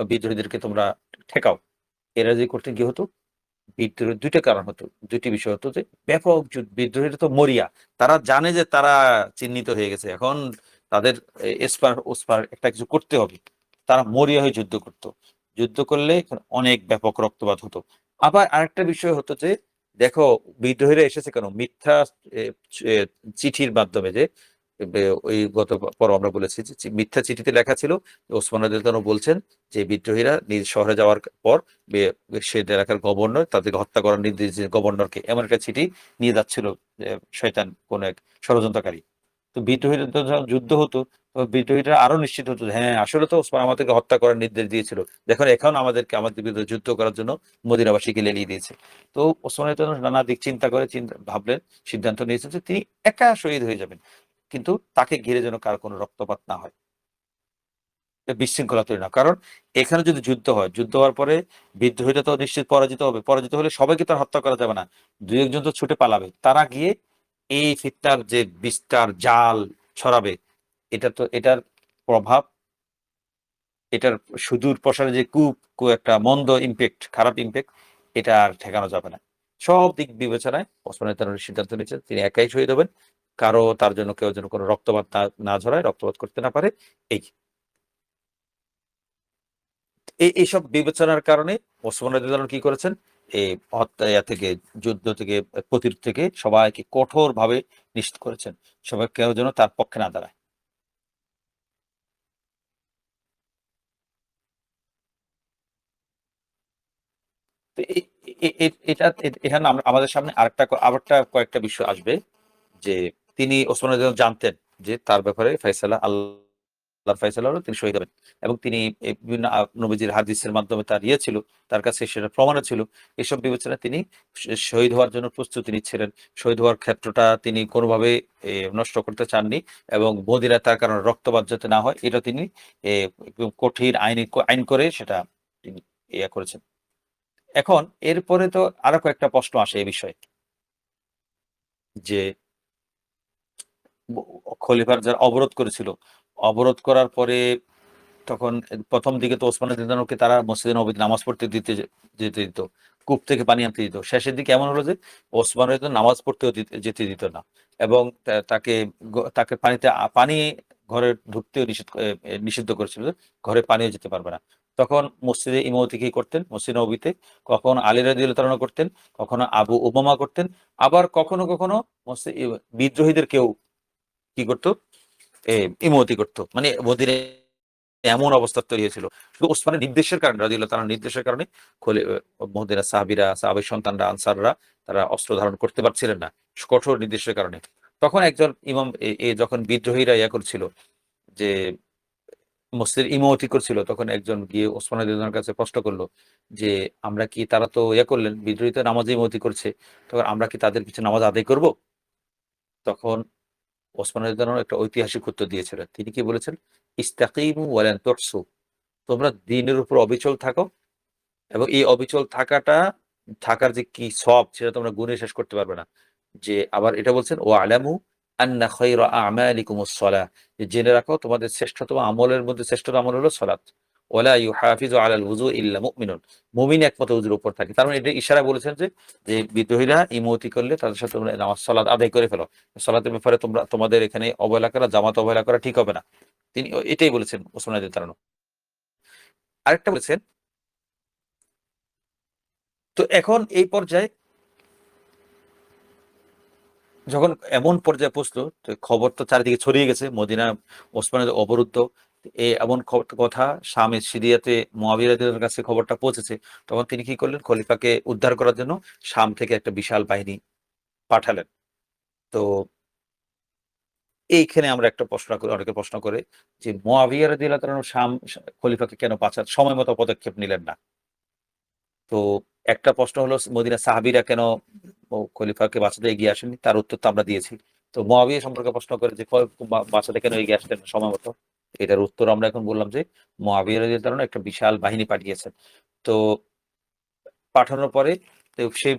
Speaker 1: বিদ্রোহীদেরকে তোমরা ঠেকাও। এরা যদি করতেন, কি হতো? বিদ্রোহের ২ টা কারণ হতো। ২ টি বিষয় হতো যে, ব্যাপক বিদ্রোহীরা তো মরিয়া। তারা জানে যে তারা চিহ্নিত হয়ে গেছে। এখন তাদের এসপার ওসপার একটা কিছু করতে হবে। তারা মরিয়া হয়ে যুদ্ধ করত। যুদ্ধ করলে অনেক ব্যাপক রক্তপাত হতো। আবার আরেকটা বিষয় হতো যে, দেখো বিদ্রোহীরা এসেছে কেন? মিথ্যা এ এ চিঠির মাধ্যমে, যে ওই গত পর্বে আমরা বলেছি যে, মিথ্যা চিঠিতে লেখা ছিল ওসমান রাদিয়াল্লাহু তাআলা বলছেন যে, বিদ্রোহীরা নিজ শহরে যাওয়ার পর সে এলাকার গভর্নর তাদেরকে হত্যা করার নির্দেশ দিয়েছে, গভর্নরকে এমন একটা চিঠি নিয়ে যাচ্ছিল শয়তান কোন এক ষড়যন্ত্রকারী। তো বিদ্রোহীরা তো যখন যুদ্ধ হতো, তো বিদ্রোহীরা আরো নিশ্চিত হতো যে, হ্যাঁ আসলে তো ওসমান আমাদেরকে হত্যা করার নির্দেশ দিয়েছিল, দেখুন এখন আমাদের বিরুদ্ধে যুদ্ধ করার জন্য মদিনাবাসীকে লেলিয়ে দিয়েছে। তো ওসমান গনি নানা দিক চিন্তা করে ভাবলেন, সিদ্ধান্ত নিয়েছেন যে তিনি একা শহীদ হয়ে যাবেন, কিন্তু তাকে ঘিরে যেন কার কোনো রক্তপাত না হয়, বিশৃঙ্খলা তৈরি না। কারণ এখানে যদি যুদ্ধ হয়, যুদ্ধ হওয়ার পরে বিদ্রোহীরা তো নিশ্চিত পরাজিত হবে। পরাজিত হলে সবাইকে তো আর হত্যা করা যাবে না। ২-১ জন তো ছুটে পালাবে। তারা গিয়ে এই ফিতনার যে বিস্তার জাল ছড়াবে, এটার প্রভাব, এটার সুদূর প্রসারে যে একটা মন্দ ইমপ্যাক্ট, খারাপ ইমপ্যাক্ট, এটা আর ঠেকানো যাবে না। সব দিক বিবেচনায় ওসমান গনি সিদ্ধান্ত নিয়েছেন তিনি একাই শহীদ হবেন। তার জন্য কেউ যেন কোনো রক্তপাত না ঝরায়, রক্তপাত করতে না পারে। এই এইসব বিবেচনার কারণে ওসমান রাদিয়াল্লাহু আনহু কি করেছেন? এই থেকে, যুদ্ধ থেকে, প্রতিরোধ থেকে সবাইকে কঠোরভাবে নিষেধ করেছেন। সবাই কেউ যেন তার পক্ষে না দাঁড়ায়। তো এ এ এ এটা এখানে আমাদের সামনে আরেকটা কয়েকটা বিষয় আসবে যে তিনি ওসমান রাদিয়াল্লাহু আনহু জানতেন যে তার ব্যাপারে ফয়সালা আল্লাহর ফয়সালা হলো তিনি শহীদ হবেন। এবং তিনি বিভিন্ন নবীজির হাদিসের মাধ্যমে তার ছিল, তার কাছে সেটা প্রমাণও ছিল। এসব বিবেচনায় তিনি শহীদ হওয়ার জন্য প্রস্তুতি নিচ্ছিলেন। শহীদ হওয়ার ক্ষেত্রটা তিনি কোনোভাবে নষ্ট করতে চাননি এবং মদিনায় তার কারণে রক্তপাত যাতে না হয় এটা তিনি এ একদম কঠিন আইন করে সেটা তিনি করেছেন। এখন এরপরে তো আরো কয়েকটা প্রশ্ন আসে এই বিষয়ে যে ব খলিফার যারা অবরোধ করেছিল, অবরোধ করার পরে তখন ১ম দিকে তো ওসমান রাদিয়াল্লাহু তারা মসজিদে নববীতে নামাজ পড়তে যেতে দিত। কূপ থেকে পানি আনতে দিত। শেষের দিকে এমন হলো যে ওসমান রাদিয়াল্লাহু নামাজ পড়তেও যেতে দিত না। এবং তাকে পানি ঘরে ঢুকতেও নিষিদ্ধ করেছিল। ঘরে পানিও যেতে পারবে না। তখন মসজিদে ইমামতি কি করতেন? মসজিদ নববীতে কখনো আলী রাদিয়াল্লাহু তাআলা করতেন, কখনো আবু উমামা করতেন। আবার কখনো বিদ্রোহীদের কেউ কি করত? এ ইমামতি করত। মানে মদিনায় এমন অবস্থা তৈরি হয়েছিল। শুধু ওসমানের নির্দেশের কারণে রাদিয়াল্লাহু তাআলার নির্দেশের কারণে খলি মদিনার সাহাবীর সন্তানরা, আনসাররা তারা অস্ত্র ধারণ করতে পারছিলেন না। কঠোর নির্দেশের কারণে। তখন একজন ইমাম যখন বিদ্রোহীরা করছিল যে মসজিদের ইমামতি করছিল, তখন একজন গিয়ে ওসমান রাদিয়াল্লাহু আনহুর কাছে প্রশ্ন করল যে, "আমরা কি তারা তো করলেন, বিদ্রোহী তো নামাজে ইমামতি করছে। তখন আমরা কি তাদের পিছনে নামাজ আদায় করব?" তখন ওসমান রাদিয়াল্লাহু আনহু একটা ঐতিহাসিক উত্তর দিয়েছিলেন। তিনি কি বলেছেন? "ইস্তাকিমু ওয়া লান তুহসু।" তোমরা দ্বীনের উপর অবিচল থাকো এবং এই অবিচল থাকার যে কি সওয়াব সেটা তোমরা গুণে শেষ করতে পারবে না। যে আবার এটা বলছেন, "ওয়া আলামু আন্না খায়রা আ'মালিকুমুস সালাহ।" যে জেনে রাখো তোমাদের শ্রেষ্ঠতম আমলের মধ্যে শ্রেষ্ঠতম আমল হলো সালাত। ওয়ালা ইউহাফিজু আলাল ওযু ইল্লা মুমিনুন। মুমিন একমাত্র ওযুর উপর থাকে। তার মানে এটা ইশারা বলেছেন যে বিদ্রোহীরা ইমামতি করলে তাদের সাথে তোমরা সালাত আদায় করে ফেলো। সালাতের ব্যাপারে তোমাদের এখানে অবহেলা করা, জামাত অবহেলা করা ঠিক হবে না। তিনি এটাই বলেছেন ওসমান রাদিয়াল্লাহু তাআলা। আরেকটা বলেছেন, তো এখন এই পর্যায়ে যখন এমন পর্যায়ে পৌঁছলো, তো খবর তো চারিদিকে ছড়িয়ে গেছে মদিনা ওসমানের অবরুদ্ধ। এমন কথা সিরিয়াতে মুয়াবিয়া রাদিয়াল্লাহু আনহুর কাছে খবরটা পৌঁছেছে। তখন তিনি কি করলেন? খলিফাকে উদ্ধার করার জন্য শাম থেকে একটা বিশাল বাহিনী পাঠালেন। তো এইখানে আমরা একটা প্রশ্ন করি, অনেকে প্রশ্ন করে যে মুয়াবিয়া রাদিয়াল্লাহু তাআলা খলিফাকে কেন সময় মতো পদক্ষেপ নিলেন না? তো একটা প্রশ্ন হলো মদিনার সাহাবীরা কেন খলিফাকে বাঁচাতে এগিয়ে আসেননি? তার উত্তর তো আমরা দিয়েছি। তো মুয়াবিয়া সম্পর্কে প্রশ্ন করে যে বাঁচাতে কেন এগিয়ে আসলেন না সময় মতো? এটার উত্তর আমরা এখন বললাম যে মুয়াবিয়া রাদিয়াল্লাহু তাআলা একটা বিশাল বাহিনী পাঠিয়েছেন। তো পাঠানোর পরে সেই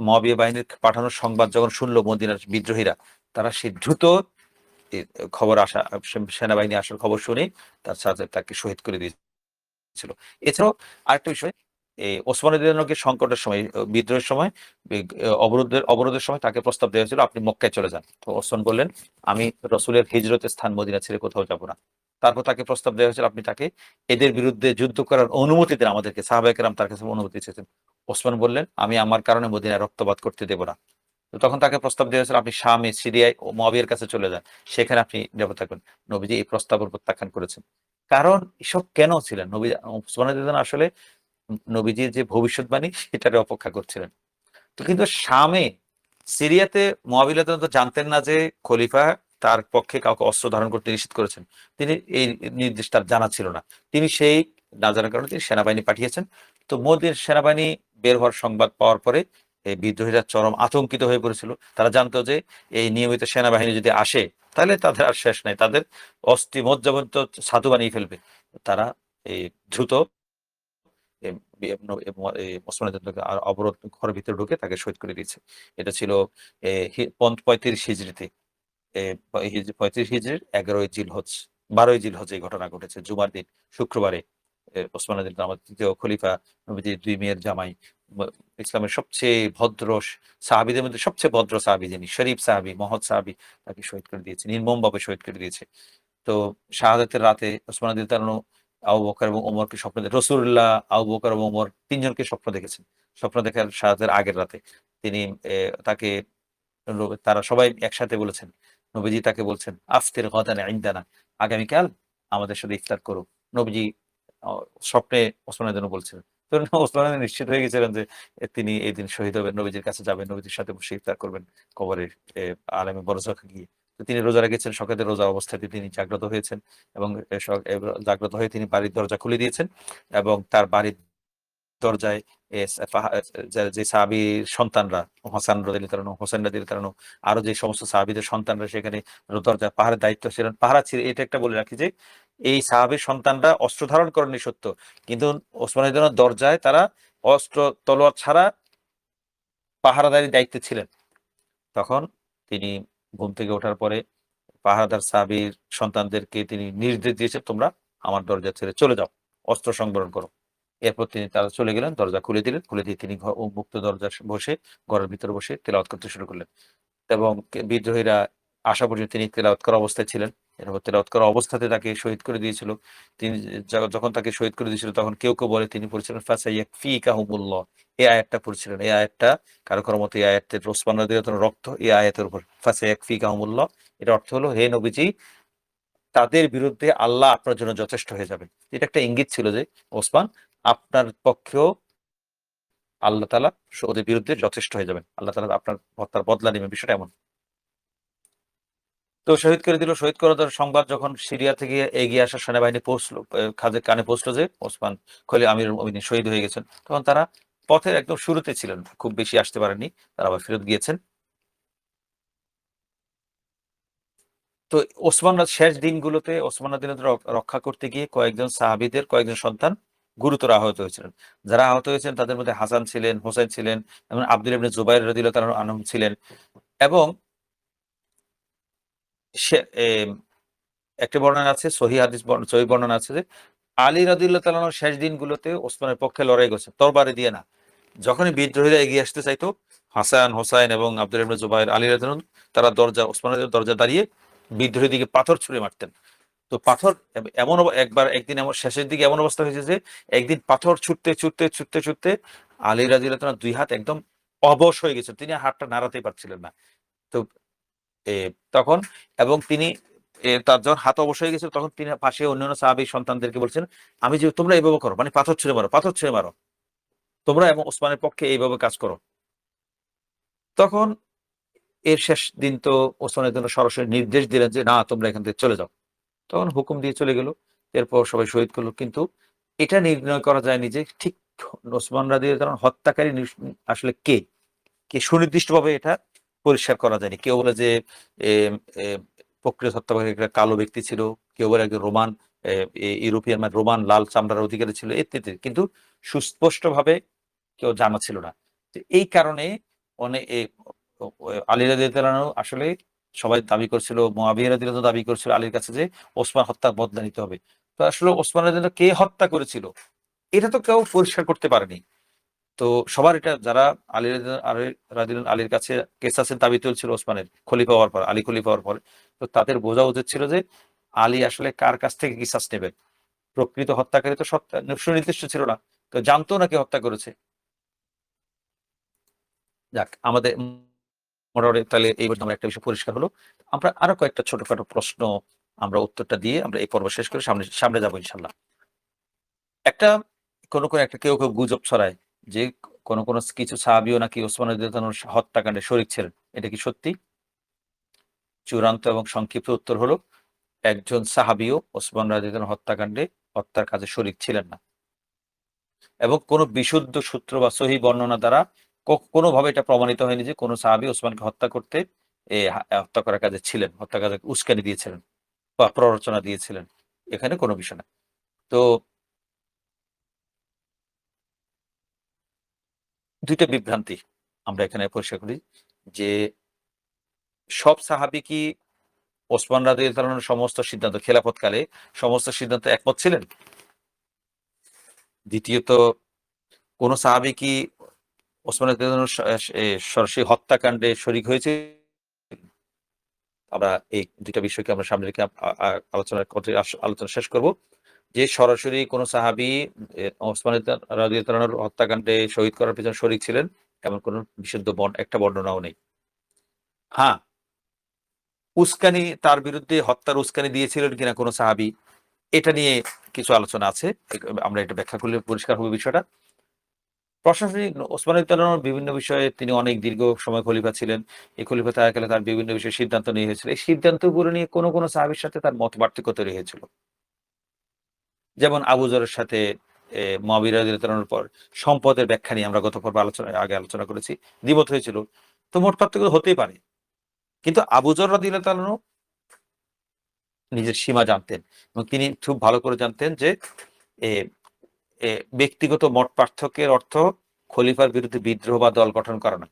Speaker 1: মুয়াবিয়া বাহিনীর পাঠানোর সংবাদ যখন শুনল মদিনার বিদ্রোহীরা, তারা দ্রুত এ খবর আসা সেনাবাহিনী আসার খবর শুনে তার সাথে তাকে শহীদ করে দিয়েছিল। এছাড়াও আরেকটা বিষয়, ওসমান রাদিয়াল্লাহু সংকটের সময়, বিদ্রোহের সময়, অবরোধের সময় তাকে প্রস্তাব দেওয়া হয়েছিল আপনি মক্কায় চলে যান। তো ওসমান বললেন, "আমি রাসূলের হিজরতের স্থান মদিনা ছেড়ে কোথাও যাব না।" তারপর তাকে প্রস্তাব দেওয়া হয়েছিল আপনি তাকে এদের বিরুদ্ধে যুদ্ধ করার অনুমতি দেন আমাদেরকে। সাহাবায়ে কেরাম তার কাছে অনুমতি চেয়েছেন। ওসমান বললেন, "আমি আমার কারণে মদিনায় রক্তপাত করতে দেব না।" তো তখন তাকে প্রস্তাব দেওয়া হয়েছিল আপনি শামে, সিরিয়ায় ও মুয়াবিয়ার কাছে চলে যান। সেখানে আপনি নিরাপদ থাকবেন। নবীজি এই প্রস্তাবের প্রত্যাখ্যান করেছেন। কারণ এসব কেন ছিলেন? ওসমান রাদিয়াল্লাহু আসলে নবীজির যে ভবিষ্যৎবাণী সেটার অপেক্ষা করছিলেন। তো কিন্তু শামে, সিরিয়াতে মুয়াবিয়া রাদিয়াল্লাহু তো জানতেন না যে খলিফা তার পক্ষে কাউকে অস্ত্র ধারণ করতে নিষেধ করেছেন, তিনি এই নির্দেশ তার জানা ছিল না। তিনি সেই না জানার কারণে তিনি সেনাবাহিনী পাঠিয়েছেন। তো মোদির সেনাবাহিনী বের হওয়ার সংবাদ পাওয়ার পরে এই বিদ্রোহীরা চরম আতঙ্কিত হয়ে পড়েছিল। তারা জানতো যে এই নিয়মিত সেনাবাহিনী যদি আসে তাহলে তাদের আর শেষ নাই, তাদের অস্থি মজ্জাবন্ত ছাতু বানিয়ে ফেলবে। তারা এই দ্রুত ওসমানী অবরোধ ঘরের ভিতরে ঢুকে তাকে শহীদ করে দিয়েছে। এটা ছিল 35 হিজরিতে, 35 হিজরির 11ই জিলহজ, 12ই জিলহজ এই ঘটনা ঘটেছে। জুমার দিন, শুক্রবারে ওসমান রাদিয়াল্লাহু আমার তৃতীয় খলিফা, নবীজির 2 মেয়ের জামাই, ইসলামের সবচেয়ে ভদ্র সাহাবীদের মধ্যে সবচেয়ে ভদ্র সাহাবী যিনি, শরীফ সাহাবী, মহৎ সাহাবী, তাকে শহীদ করে দিয়েছে, নির্মমভাবে শহীদ করে দিয়েছে। তো শাহাদাতের রাতে ওসমান রাদিয়াল্লাহু আবু বকর এবং ওমরকে স্বপ্ন রাসূলুল্লাহ, আবু বকর এবং ওমর ৩ জনকে স্বপ্ন দেখেছেন। স্বপ্ন দেখার শাহাদাতের আগের রাতে তিনি তাকে তারা সবাই একসাথে বলেছেন। নবীজি তাকে বলছেন, "আফতির গাদান ইনদানা।" আগামীকাল আমাদের সাথে ইফতার করো। নবীজি অ স্বপ্নে ওসমানের জন্য বলছিলেন। তো ওসমান গনি নিশ্চিত হয়ে গেছিলেন যে তিনি এই দিন শহীদ হবেন, নবীজির কাছে যাবেন, নবীজির সাথে বসে ইফতার করবেন কবরে এ আলেমে বরজখ গিয়ে। তো তিনি রোজা রেখেছেন, সকালে রোজা অবস্থাতে তিনি জাগ্রত হয়েছেন এবং এ স এ জাগ্রত হয়ে তিনি বাড়ির দরজা খুলে দিয়েছেন এবং তার বাড়ির দরজায় যে সাহাবীর সন্তানরা হাসান রাদিয়াল্লাহু তাআলা আনহু, হোসেন রাদিয়াল্লাহু তাআলা আনহু, আরো যে সমস্ত সাহাবীদের সন্তানরা সেখানে দরজায় পাহারার দায়িত্ব ছিলেন। পাহারা ছিল, এটা একটা বলে রাখি যে এই সাহাবীর সন্তানরা অস্ত্র ধারণ করেননি সত্য, কিন্তু ওসমান রাদিয়াল্লাহু দরজায় তারা অস্ত্র তলোয়ার ছাড়া পাহারাদারির দায়িত্বে ছিলেন। তখন তিনি ঘুম থেকে ওঠার পরে পাহারাদার সাহাবীর সন্তানদেরকে তিনি নির্দেশ দিয়েছেন, তোমরা আমার দরজা ছেড়ে চলে যাও, অস্ত্র সংবরণ করো। এরপর তারা চলে গেলেন, দরজা খুলে দিলেন। খুলে দিয়ে তিনি উন্মুক্ত দরজায় বসে ঘরের ভিতরে বসে তেলাওয়াত করতে শুরু করলেন। এবং বিদ্রোহীরা আসা পর্যন্ত তিনি তেলাওয়াত করা অবস্থায় ছিলেন। এরপর তেলাওয়াত করা অবস্থাতে তাকে শহীদ করে দিয়েছিল। তিনি যখন তাকে শহীদ করে দিয়েছিল তখন কেউ বলে তিনি পড়ছিলেন ফাসাইয়াকফিকাহুমুল্লাহ। এই আয়াতটা পড়ছিলেন। এই আয়াতটা কারো মতে এই আয়াতের ওসমান রাদিয়াল্লাহু তাআলার রক্ত এই আয়াতের উপর ফাসাইয়াকফিকাহুমুল্লাহ। এর অর্থ হলো, হে নবীজি, তাদের বিরুদ্ধে আল্লাহ আপনার জন্য যথেষ্ট হয়ে যাবেন। এটা একটা ইঙ্গিত ছিল যে ওসমান আপনার পক্ষেও আল্লাহ তাআলা ওদের বিরুদ্ধে যথেষ্ট হয়ে যাবেন। আল্লাহ তাআলা আপনার হত্যার বদলা নেবেন, বিষয়টা এমন। তো শহীদ করে দিল। শহীদ করে দেওয়ার সংবাদ যখন সিরিয়া থেকে এগিয়ে আসা সেনাবাহিনী পৌঁছলো, খাদের কানে পৌঁছলো যে ওসমান আমিরুল মুমিনিন শহীদ হয়ে গেছেন, তখন তারা পথের একদম শুরুতে ছিলেন। খুব বেশি আসতে পারেননি। তারা আবার ফেরত গিয়েছেন। তো শেষ দিনগুলোতে ওসমান রাদিয়াল্লাহু রক্ষা করতে গিয়ে কয়েকজন সন্তান গুরুতর আহত হয়েছিলেন। যারা আহত হয়েছেন তাদের মধ্যে হাসান ছিলেন, হোসেন ছিলেন এবং আব্দুল্লাহ ইবনে জুবাইর রাদিয়াল্লাহু তাআলা আনহু ছিলেন এবং সে একটা বর্ণনা আছে, সহিহ বর্ণনা আছে যে আলী রাদিয়াল্লাহু তাআলা আনহু শেষ দিনগুলোতে ওসমানের পক্ষে লড়াই করেছেন, তরবারি দিয়ে না। যখনই বিদ্রোহীরা এগিয়ে আসতে চাইতো, হাসান, হোসাইন এবং আব্দুল্লাহ ইবনে জুবাইর, আলী রাদিয়াল্লাহু তারা ওসমানের দরজা দাঁড়িয়ে বিদ্রোহীর দিকে পাথর ছুঁড়ে মারতেন। তো পাথর একদিন এমন শেষের দিকে এমন অবস্থা হয়েছে যে একদিন পাথর ছুটতে আলী রাদিয়াল্লাহু তাআলার 2 হাত একদম অবশ হয়ে গেছে। তিনি হাতটা নাড়াতেই পারছিলেন না। তো এ তখন এবং তিনি তার যখন হাত অবশ হয়ে গেছিল তখন তিনি পাশে অন্যান্য সাহাবী সন্তানদেরকে বলছেন, আমি যে তোমরা এভাবে করো, মানে পাথর ছুঁড়ে মারো, পাথর ছুঁড়ে মারো। তোমরা এবং ওসমানের পক্ষে এইভাবে কাজ করো। তখন এর শেষ দিন তো ওসমানের জন্য সরাসরি নির্দেশ দিলেন যে, না তোমরা এখান থেকে চলে যাও। তখন হুকুম দিয়ে চলে গেল। এরপর সবাই শহীদ করল। কিন্তু এটা নির্ণয় করা যায়নি যে ঠিক ওসমান রাদিয়াল্লাহু তাআলা হত্যাকারী আসলে কে? সুনির্দিষ্টভাবে এটা পরিষ্কার করা যায়নি। কেউ বলে যে এম এ প্রক্রিয়া হত্যাকারী একটা কালো ব্যক্তি ছিল। কেউ বলে একজন রোমান এ ইউরোপিয়ান মানে রোমান লাল চামড়ার অধিকারী ছিল ইত্যাদি। কিন্তু সুস্পষ্টভাবে কেউ জানা ছিল না। তো এই কারণে অনে এ ও ও আলী রাদিয়াল্লাহু তাআলা আনহু আসলে সবাই দাবি করছিল, মুয়াবিয়া রাদিয়াল্লাহু দাবি করছিল আলীর কাছে যে ওসমান হত্যার বদলা নিতে হবে। তো আসলে ওসমান রাদিয়াল্লাহু কে হত্যা করেছিল? এটা তো কেউ পরিষ্কার করতে পারেনি। তো সবার এটা যারা আলীর কাছে কেসাসের দাবি তুলছিল ওসমানের খলিফা হওয়ার পর, আলী খলিফা হওয়ার পরে। তো তাদের বোঝা উচিত ছিল যে আলী আসলে কার কাছ থেকে কিসাস নেবেন। প্রকৃত হত্যাকারী তো সুনির্দিষ্ট ছিল না। তো জানতো না কে হত্যা করেছে। যাক, আমাদের মোটামুটি তাহলে এই পর্যন্ত আমরা একটা বিষয় পরিষ্কার হলো। আমরা আরো কয়েকটা ছোটখাটো প্রশ্ন আমরা উত্তরটা দিয়ে আমরা এই পর্ব শেষ করে সামনে যাবো ইনশাল্লাহ। একটা কোন একটা কেউ গুজব ছড়ায় যে কোন কিছু সাহাবীও নাকি ওসমান রাদিয়াল্লাহু তাআলার হত্যাকাণ্ডে শরীক ছিলেন। এটা কি সত্যি? চূড়ান্ত এবং সংক্ষিপ্ত উত্তর হলো একজন সাহাবীও ওসমান রাদিয়াল্লাহু হত্যার কাজে শরীক ছিলেন না। এবং কোনো বিশুদ্ধ সূত্র বা সহিহ বর্ণনা দ্বারা কোনোভাবে এটা প্রমাণিত হয়নি যে কোনো সাহাবী ওসমানকে হত্যা করতে হত্যা করার কাজে ছিলেন। হত্যার কাজে উস্কানি দিয়েছিলেন বা প্ররোচনা দিয়েছিলেন। এখানে কোনো বিষয় না। তো ২ টা বিভ্রান্তি আমরা এখানে পরিষ্কার করি যে সব সাহাবী কি ওসমান রাদিয়াল্লাহু আনহুর সমস্ত সিদ্ধান্ত খেলাফতকালে সমস্ত সিদ্ধান্তে একমত ছিলেন? দ্বিতীয়ত কোন সাহাবী কি ওসমান রাদিয়াল্লাহু আনহুর সরাসরি হত্যাকাণ্ডে শরীক হয়েছে? আমরা এই ২ টা বিষয়কে আমরা সামনে রেখে আলোচনা শেষ করব। যে সরাসরি কোন সাহাবী ওসমান রাদিয়াল্লাহু আনহুর হত্যাকাণ্ডে শহীদ করার পেছনে শরীক ছিলেন এমন কোন বিশুদ্ধ একটা বর্ণনাও নেই। হ্যাঁ, উস্কানি তার বিরুদ্ধে হত্যার উস্কানি দিয়েছিলেন কিনা কোন সাহাবী এটা নিয়ে কিছু আলোচনা আছে। আমরা এটা ব্যাখ্যা করলে পরিষ্কার হবে বিষয়টা। প্রশাসনিক ওসমান রাদিয়াল্লাহু বিভিন্ন বিষয়ে তিনি অনেক দীর্ঘ সময় খলিফা ছিলেন। এই খলিফা থাকাকালে তার বিভিন্ন বিষয়ে সিদ্ধান্ত নিয়ে হয়েছিল। এই সিদ্ধান্তগুলো নিয়ে কোন সাহাবীর সাথে তার মত পার্থক্য তৈরি হয়েছিল। যেমন আবু যরের সাথে মুআবিয়া রাদিয়াল্লাহু আনহুর পর সম্পদের ব্যাখ্যা নিয়ে আমরা গত পর্বে আগে আলোচনা করেছি। দ্বিমত হয়েছিল। তো মত পার্থক্য হতেই পারে। কিন্তু আবু যর রাদিয়াল্লাহু আনহু নিজের সীমা জানতেন এবং তিনি খুব ভালো করে জানতেন যে এ এ ব্যক্তিগত মত পার্থক্যের অর্থ খলিফার বিরুদ্ধে বিদ্রোহ বা দল গঠন করা না।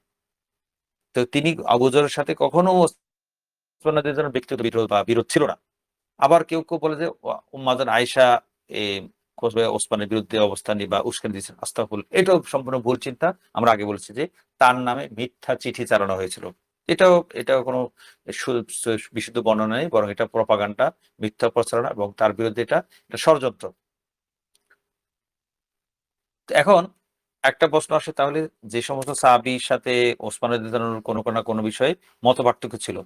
Speaker 1: তো তিনি আবু যরের সাথে কখনো ওসমান রাদিয়াল্লাহু আনহুর ব্যক্তিগত বিদ্রোহ বা বিরোধ ছিল না। আবার কেউ বলে যে উম্মাজান আয়েশা এ ওসমানের বিরুদ্ধে অবস্থান বা উস্কানি দিয়েছেন। আস্তাগফিরুল্লাহ। এটাও সম্পূর্ণ ভুল চিন্তা। আমরা আগে বলেছি যে তার নামে মিথ্যা চিঠি চালানো হয়েছিল। এটাও কোনো সু সু বিশুদ্ধ বর্ণনা নেই। বরং এটা প্রপাগান্ডা, মিথ্যা প্রচারণা এবং তার বিরুদ্ধে এটা ষড়যন্ত্র। তো এখন একটা প্রশ্ন আসে তাহলে যে সমস্ত সাহাবীর সাথে ওসমান রাদিয়াল্লাহু আনহুর কোনো বিষয়ে মতপার্থক্য ছিল।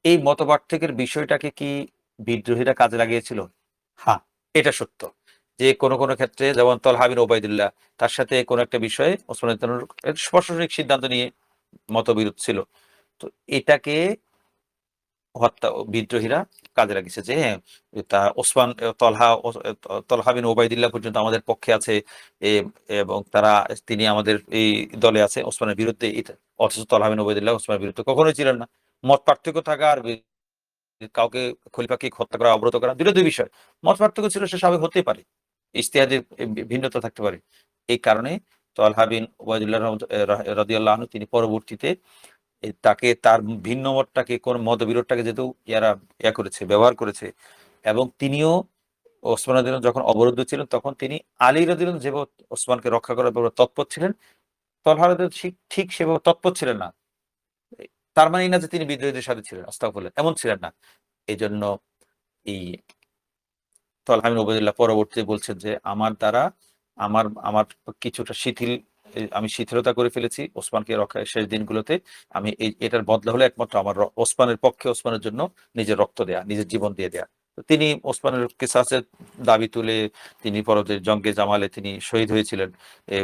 Speaker 1: এই মতপার্থক্যের বিষয়টাকে কি বিদ্রোহীরা কাজে লাগিয়েছিল? হ্যাঁ, এটা সত্য। যে কোনো ক্ষেত্রে যেমন তলহা বিন উবাইদুল্লাহ তার সাথে কোনো একটা বিষয়ে ওসমান রাদিয়াল্লাহু আনহুর প্রশাসনিক সিদ্ধান্ত নিয়ে মতবিরোধ ছিল। তো এটাকে বিদ্রোহীরা কাজে লাগিয়েছে যে হ্যাঁ, তা ওসমান তলহা বিন উবাইদুল্লাহ পর্যন্ত আমাদের পক্ষে আছে এ এবং তিনি আমাদের এই দলে আছে ওসমানের বিরুদ্ধে অথচ তলহা বিন উবাইদুল্লাহ ওসমানের বিরুদ্ধে কখনোই ছিলেন না। মত পার্থক্য থাকা আর কাউকে খলিফাকে হত্যা করা, অবরোধ করা ২ টা ২ বিষয়। মত পার্থক্য ছিল সে স্বাভাবিক হতেই পারে। ইজতিহাদের ভিন্নতা থাকতে পারে। এই কারণে তলহা বিন উবাইদুল্লাহ রাদিয়াল্লাহু আনহু তিনি পরবর্তীতে তাকে তার ভিন্ন মতটাকে কোন মতবিরোধটাকে যেহেতু করেছে, ব্যবহার করেছে এবং তিনিও ওসমান রাদিয়াল্লাহু যখন অবরুদ্ধ ছিলেন তখন তিনি আলী রাদিয়াল্লাহু যেভাবে ওসমানকে রক্ষা করার ব্যাপারে তৎপর ছিলেন, তলহা রাদিয়াল্লাহু ঠিক সেভাবে তৎপর ছিলেন না। এ তার মানে এই না যে তিনি বিদ্রোহীদের সাথে ছিলেন। আস্তাগফিরুল্লাহ এমন ছিলেন না। এজন্য এই তলহা বিন উবাইদুল্লাহ পরবর্তীতে বলছেন যে, "আমার দ্বারা আমার আমার কিছুটা আমি শিথিলতা করে ফেলেছি ওসমানকে রক্ষায় শেষ দিনগুলোতে। আমি এটার বদলা হলো একমাত্র আমার ওসমানের পক্ষে ওসমানের জন্য নিজের রক্ত দেয়া, নিজের জীবন দিয়ে দেয়া।" তো তিনি ওসমানের কিসাসের দাবি তুলে তিনি পরবর্তী জঙ্গে জামালে তিনি শহীদ হয়েছিলেন।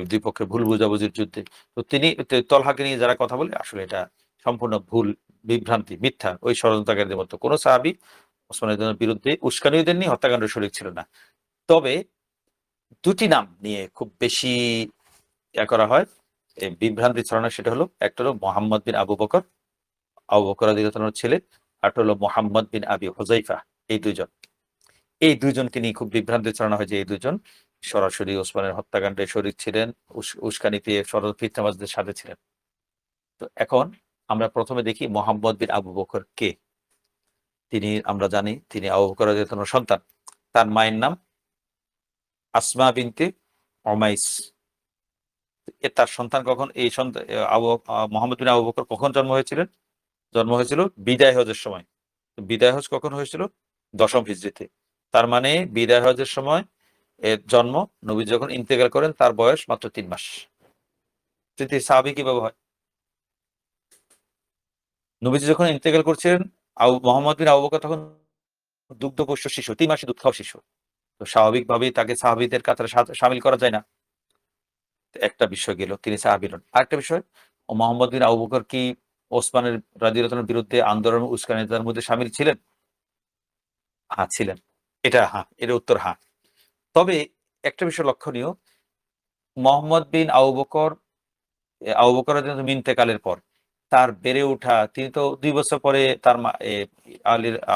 Speaker 1: ২ পক্ষের ভুল বোঝাবুঝির যুদ্ধে। তো তিনি তলহাকে নিয়ে যারা কথা বলে আসলে এটা সম্পূর্ণ ভুল, বিভ্রান্তি, মিথ্যা ওই ষড়যন্ত্রকারীদের মতো। কোন সাহাবী ওসমান গণের বিরুদ্ধে উস্কানিও দেননি, হত্যাকাণ্ডে শরীক ছিল না। তবে ২ টি নাম নিয়ে খুব বেশি করা হয়। বিভ্রান্তি ছড়ানো সেটা হলো একটা হলো মোহাম্মদ বিন আবু বকর, আবু বকর রাদিয়াল্লাহু তাআলার ছেলে। আরেকটা হলো মোহাম্মদ বিন আবি হুযাইফা। এই ২ জন। এই ২ জনকে নিয়ে খুব বিভ্রান্তি ছড়ানো হয় যে এই ২ জন সরাসরি ওসমানের হত্যাকাণ্ডে শরীক ছিলেন, উস্কানি দিয়ে ফিতনাবাজদের সাথে ছিলেন। তো এখন আমরা ১ম এ দেখি মোহাম্মদ বিন আবু বকর কে? আমরা জানি তিনি আবু বকর রাদিয়াল্লাহু তাআলার সন্তান। তার মায়ের নাম আসমা বিনতে উমাইস। তার সন্তান কখন এই সন্তান মোহাম্মদ বিন আবু বকর কখন জন্ম হয়েছিলেন? জন্ম হয়েছিল বিদায় হজের সময়। বিদায় হজ কখন হয়েছিল? ১০ম হিজরিতে। তার মানে বিদায় হজের সময় এর জন্ম, নবীজি যখন ইন্তেকাল করেন তার বয়স মাত্র ৩ মাস। সাহাবী কিভাবে হয়? নবীজি যখন ইন্তেকাল করছিলেন মোহাম্মদ বিন আবু বকর তখন দুগ্ধপোষ্য শিশু, ৩ মাসের দুধ খাওয়া শিশু। তো স্বাভাবিকভাবেই তাকে সাহাবীদের কাতারে শামিল করা যায় না। একটা বিষয় গেল তিনি সাহাবী নন। আরেকটা বিষয় মোহাম্মদ বিন আবু বকর কি ওসমানের রাদিয়াল্লাহু তাআলার বিরুদ্ধে আন্দোলন উস্কানিতার মধ্যে শামিল ছিলেন? হ্যাঁ, ছিলেন। এর উত্তর হ্যাঁ। তবে একটা বিষয় লক্ষণীয়, মোহাম্মদ বিন আবু বকর রাদিয়াল্লাহু ইন্তেকালের পর তার বেড়ে ওঠা, তিনি তো ২ বছর পরে তার মা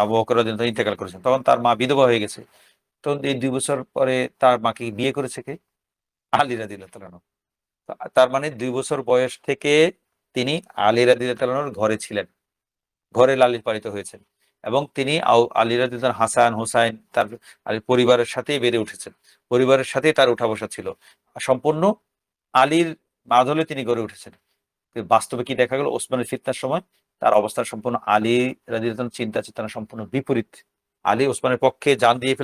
Speaker 1: আবু বকর রাদিয়াল্লাহু ইন্তেকাল করেছেন। তখন তার মা বিধবা হয়ে গেছে। তখন এই ২ বছর পরে তার মাকে বিয়ে করেছে কে? আলী রাদিয়াল্লাহু তাআলা আনহু। তার মানে ২ বছর বয়স থেকে তিনি আলী রাদিয়াল্লাহু তাআলা আনহুর ঘরে ছিলেন। ঘরে লালিত পালিত হয়েছেন। এবং তিনি আলী রাদিয়াল্লাহু তাআলা হাসান, হোসাইন তার পরিবারের সাথেই বেড়ে উঠেছেন। পরিবারের সাথেই তার উঠা-বসা ছিল। সম্পূর্ণ আলীর বাঁধলে তিনি গড়ে উঠেছেন। বাস্তবে কি দেখা গেল? ওসমানের ফিতনার সময় তার অবস্থান সম্পূর্ণ আলী রাদিয়াল্লাহু তাআলার চিন্তা চেতনা সম্পূর্ণ বিপরীত। আলী ওসমানের পক্ষে জান দিয়ে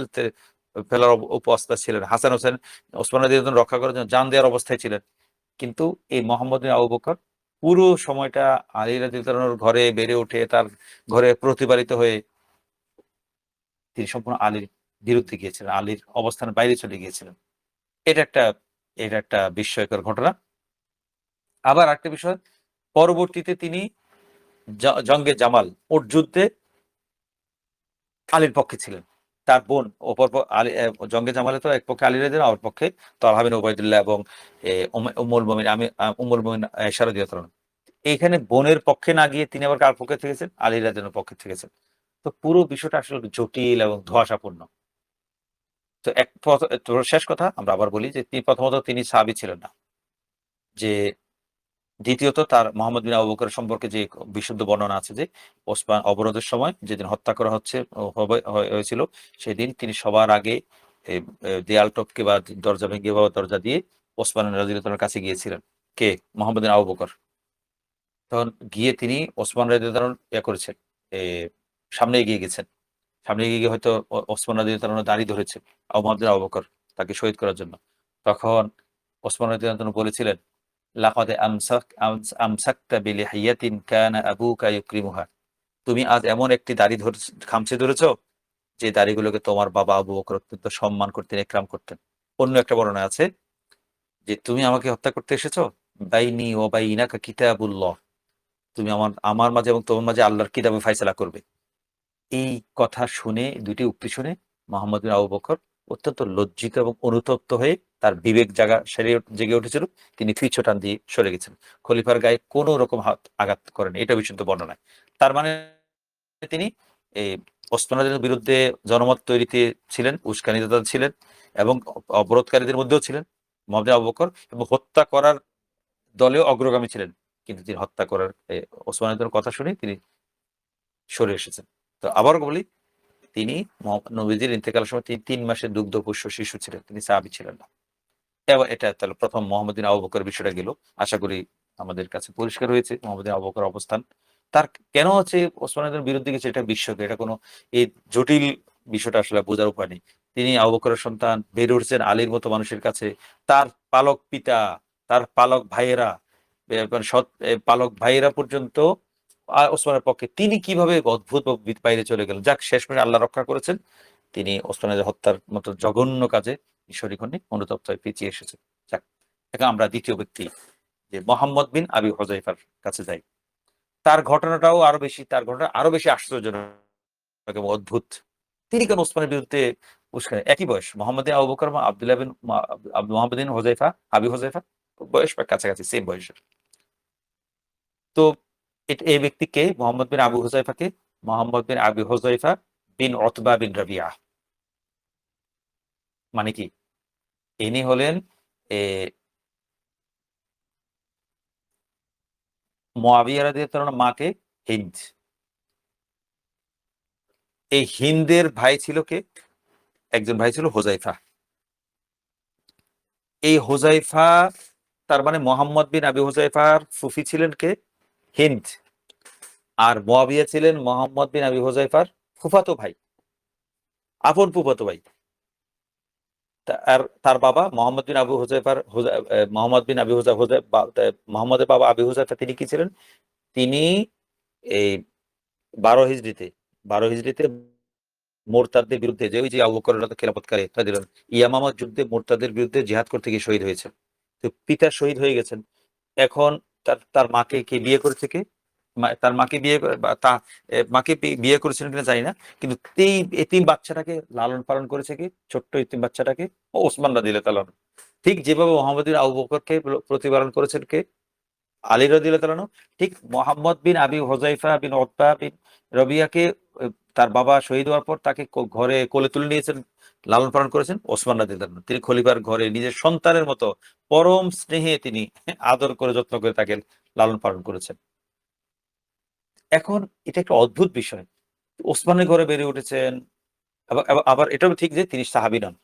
Speaker 1: ফেলার উপস্থিত ছিলেন। হাসান হোসেন ওসমান রাদিয়াল্লাহু তাআলা রক্ষা করার জন্য জান দেওয়ার অবস্থায় ছিলেন। কিন্তু এই মোহাম্মদ বিন আবু বকর পুরো সময়টা আলী রাদিয়াল্লাহু তাআলার ঘরে বেড়ে উঠে, তার ঘরে প্রতিপালিত হয়ে তিনি সম্পূর্ণ আলীর বিরুদ্ধে গিয়েছিলেন। আলীর অবস্থানের বাইরে চলে গিয়েছিলেন। এটা একটা এটা একটা বিস্ময়কর ঘটনা। আবার আরেকটা বিষয়, পরবর্তীতে তিনি জঙ্গে জামাল যুদ্ধে আলীর পক্ষে ছিলেন। তার বোন অপর আলী জঙ্গে জামালে তো এক পক্ষে আলী রাদিয়াল্লাহু, অপর পক্ষে তালহা বিন উবাইদুল্লাহ এবং উম্মুল মুমিন উম্মুল মুমিন আয়েশা রাদিয়াল্লাহু তাআলা। এইখানে বোনের পক্ষে না গিয়ে তিনি আবার কার পক্ষে থেকেছেন? আলী রাদিয়াল্লাহুর পক্ষে থেকেছেন। তো পুরো বিষয়টা আসলে জটিল এবং ধোঁয়াশাপূর্ণ। তো শেষ কথা আমরা আবার বলি যে প্রথমত তিনি সাহাবী ছিলেন না। যে দ্বিতীয়ত তার মোহাম্মদ বিন আবু বকর সম্পর্কে যে বিশুদ্ধ বর্ণনা আছে যে ওসমান অবরোধের সময় যেদিন হত্যা করা হয়েছিল, সেদিন তিনি সবার আগে দেয়াল টপকে বা দরজা ভেঙে বা দরজা দিয়ে ওসমান রাদিয়াল্লাহু তাআলার কাছে গিয়েছিলেন। কে? মোহাম্মদ বিন আবু বকর। তখন গিয়ে তিনি ওসমান রাদিয়াল্লাহু তাআলার করেছেন, এ সামনে এগিয়ে গেছেন। সামনে এগিয়ে গিয়ে হয়তো ওসমান রাদিয়াল্লাহু তাআলা দাঁড়ি ধরেছে মোহাম্মদ বিন আবু বকর তাকে শহীদ করার জন্য। তখন ওসমান রাদিয়াল্লাহু তাআলা বলেছিলেন, লাকাদ আমসাকতা বিলিহিয়াতিন কানা আবুকা ইউকরিমুহা। তুমি আজ এমন একটি দাড়ি খামচে ধরেছ, যে দাড়িগুলোকে তোমার বাবা আবু বকর অত্যন্ত সম্মান করতেন, ইকরাম করতেন। অন্য একটা বর্ণনা আছে যে তুমি আমাকে হত্যা করতে এসেছো, বাইনি ওয়া বাইনাকা কিতাবুল্লাহ। তুমি আমার মাঝে এবং তোমার মাঝে আল্লাহর কিতাবে ফায়সালা করবে। এই কথা শুনে, দুইটি উক্তি শুনে মোহাম্মদ বিন আবু বকর অত্যন্ত লজ্জিত এবং অনুতপ্ত হয়ে তার বিবেক জেগে উঠেছিল। তিনি পিছুটান দিয়ে সরে গেছেন। খলিফার গায়ে কোনো রকম আঘাত করেন। এটা বিশুদ্ধ বর্ণনায়। তার মানে তিনি এই ওসমান রাদিয়াল্লাহুর বিরুদ্ধে জনমত তৈরিতে ছিলেন, উস্কানিদাতা ছিলেন এবং অবরোধকারীদের মধ্যেও ছিলেন মোহাম্মদ বিন আবু বকর, এবং হত্যা করার দলেও অগ্রগামী ছিলেন। কিন্তু তিনি হত্যা করার ওসমান রাদিয়াল্লাহুর কথা শুনে তিনি সরে এসেছেন। তো আবারও বলি, তিনি নবীজির ইন্তেকালের সময় তিনি ৩ মাসের দুগ্ধপোষ্য শিশু ছিলেন। তিনি সাহাবী ছিলেন না। এটা তাহলে ১ম মোহাম্মদ বিন আবু বকরের বিষয়টা গেল। আশা করি আমাদের কাছে পরিষ্কার হয়েছে মোহাম্মদ বিন আবু বকরের অবস্থান। তার কেন হচ্ছে ওসমান গনির বিরুদ্ধে গেছে এটা বিস্ময়কর। এটা কোনো এই জটিল বিষয়টা আসলে বোঝার উপায় নেই। তিনি আবু বকরের সন্তান, বেড়ে উঠেছেন আলীর মতো মানুষের কাছে। তার পালক পিতা, তার পালক ভাইয়েরা, পালক ভাইয়েরা পর্যন্ত ওসমানের পক্ষে। তিনি কিভাবে অদ্ভুত বাইরে চলে গেলেন। যাক, শেষমেশ আল্লাহ রক্ষা করেছেন। তিনি ওসমানের হত্যার মতো জঘন্য কাজে শরিক হননি, অনুতপ্ত হয়ে পিছিয়ে এসেছেন। যাক, এখন আমরা দ্বিতীয় ব্যক্তি যে মোহাম্মদ বিন আবি হুযায়ফার কাছে যাই। তার ঘটনা আরো বেশি আশ্চর্যজনক এবং অদ্ভুত। তিনি কেন ওসমানের বিরুদ্ধে একই বয়স মোহাম্মদ বিন আবু বকর এবং আব্দুল্লাহ বিন মোহাম্মদ বিন হুযায়ফা, আবি হুযায়ফা বয়স প্রায় কাছাকাছি, সেম বয়সের। তো এই ব্যক্তিকে মোহাম্মদ বিন আবু হুযায়ফাকে মোহাম্মদ বিন আবি হুযায়ফা বিন উতবা বিন রাবিআহ। মানে কি? ইনি হলেন এ মুআবিয়া রাদিয়াল্লাহু তাআলার মাকে হিন্দ। এই হিন্দের ভাই ছিল কে? একজন ভাই ছিল হুযায়ফা। এই হুযায়ফা, তার মানে মোহাম্মদ বিন আবি হুযায়ফার ফুফি ছিলেন কে? হিন্দ। আর মুআবিয়া ছিলেন মোহাম্মদ বিন আবি হুযায়ফার ফুফাতো ভাই, আপন ফুফাতো ভাই। আর তার বাবা মোহাম্মদ বিন আবু হুযায়ফার মোহাম্মদ বিন আবি মোহাম্মদের বাবা আবি হুযায়ফা তিনি কি ছিলেন? তিনি এই ১২ হিজরিতে ১২ হিজরিতে মোরতাদদের বিরুদ্ধে যে ওই যে আবু বকর খেলাফতকারী দিলেন ইয়ামামা যুদ্ধে মোরতাদের বিরুদ্ধে জিহাদ করতে গিয়ে শহীদ হয়েছেন। তো পিতা শহীদ হয়ে গেছেন। এখন তার মাকে কে বিয়ে করেছে কে? তার মাকে বিয়ে মাকে বিয়ে করেছিলেন কিনা জানি না, কিন্তু এই এতিম বাচ্চাটাকে লালন পালন করেছে কি, ছোট্ট এতিম বাচ্চাটাকে ওসমান রাদিয়াল্লাহু তাআলা আনহু। ঠিক যেভাবে মোহাম্মদ বিন আবু বকরকে প্রতিপালন করেছেন কে, আলী রাদিয়াল্লাহু তাআলা আনহু, ঠিক মোহাম্মদ বিন আবি হুযায়ফা বিন উতবা বিন রবিয়াকে তার বাবা শহীদ হওয়ার পর তাকে ঘরে কোলে তুলে নিয়েছেন, লালন পালন করেছেন ওসমান রাদিয়াল্লাহু তাআলা। তিনি খলিফার ঘরে নিজের সন্তানের মতো পরম স্নেহে তিনি আদর করে যত্ন করে তাকে লালন পালন করেছেন। এখন এটা একটা অদ্ভুত বিষয়। ওসমানের ঘরে বেড়ে উঠেছেন। আবার এটাও ঠিক যে তিনি সাহাবী নন।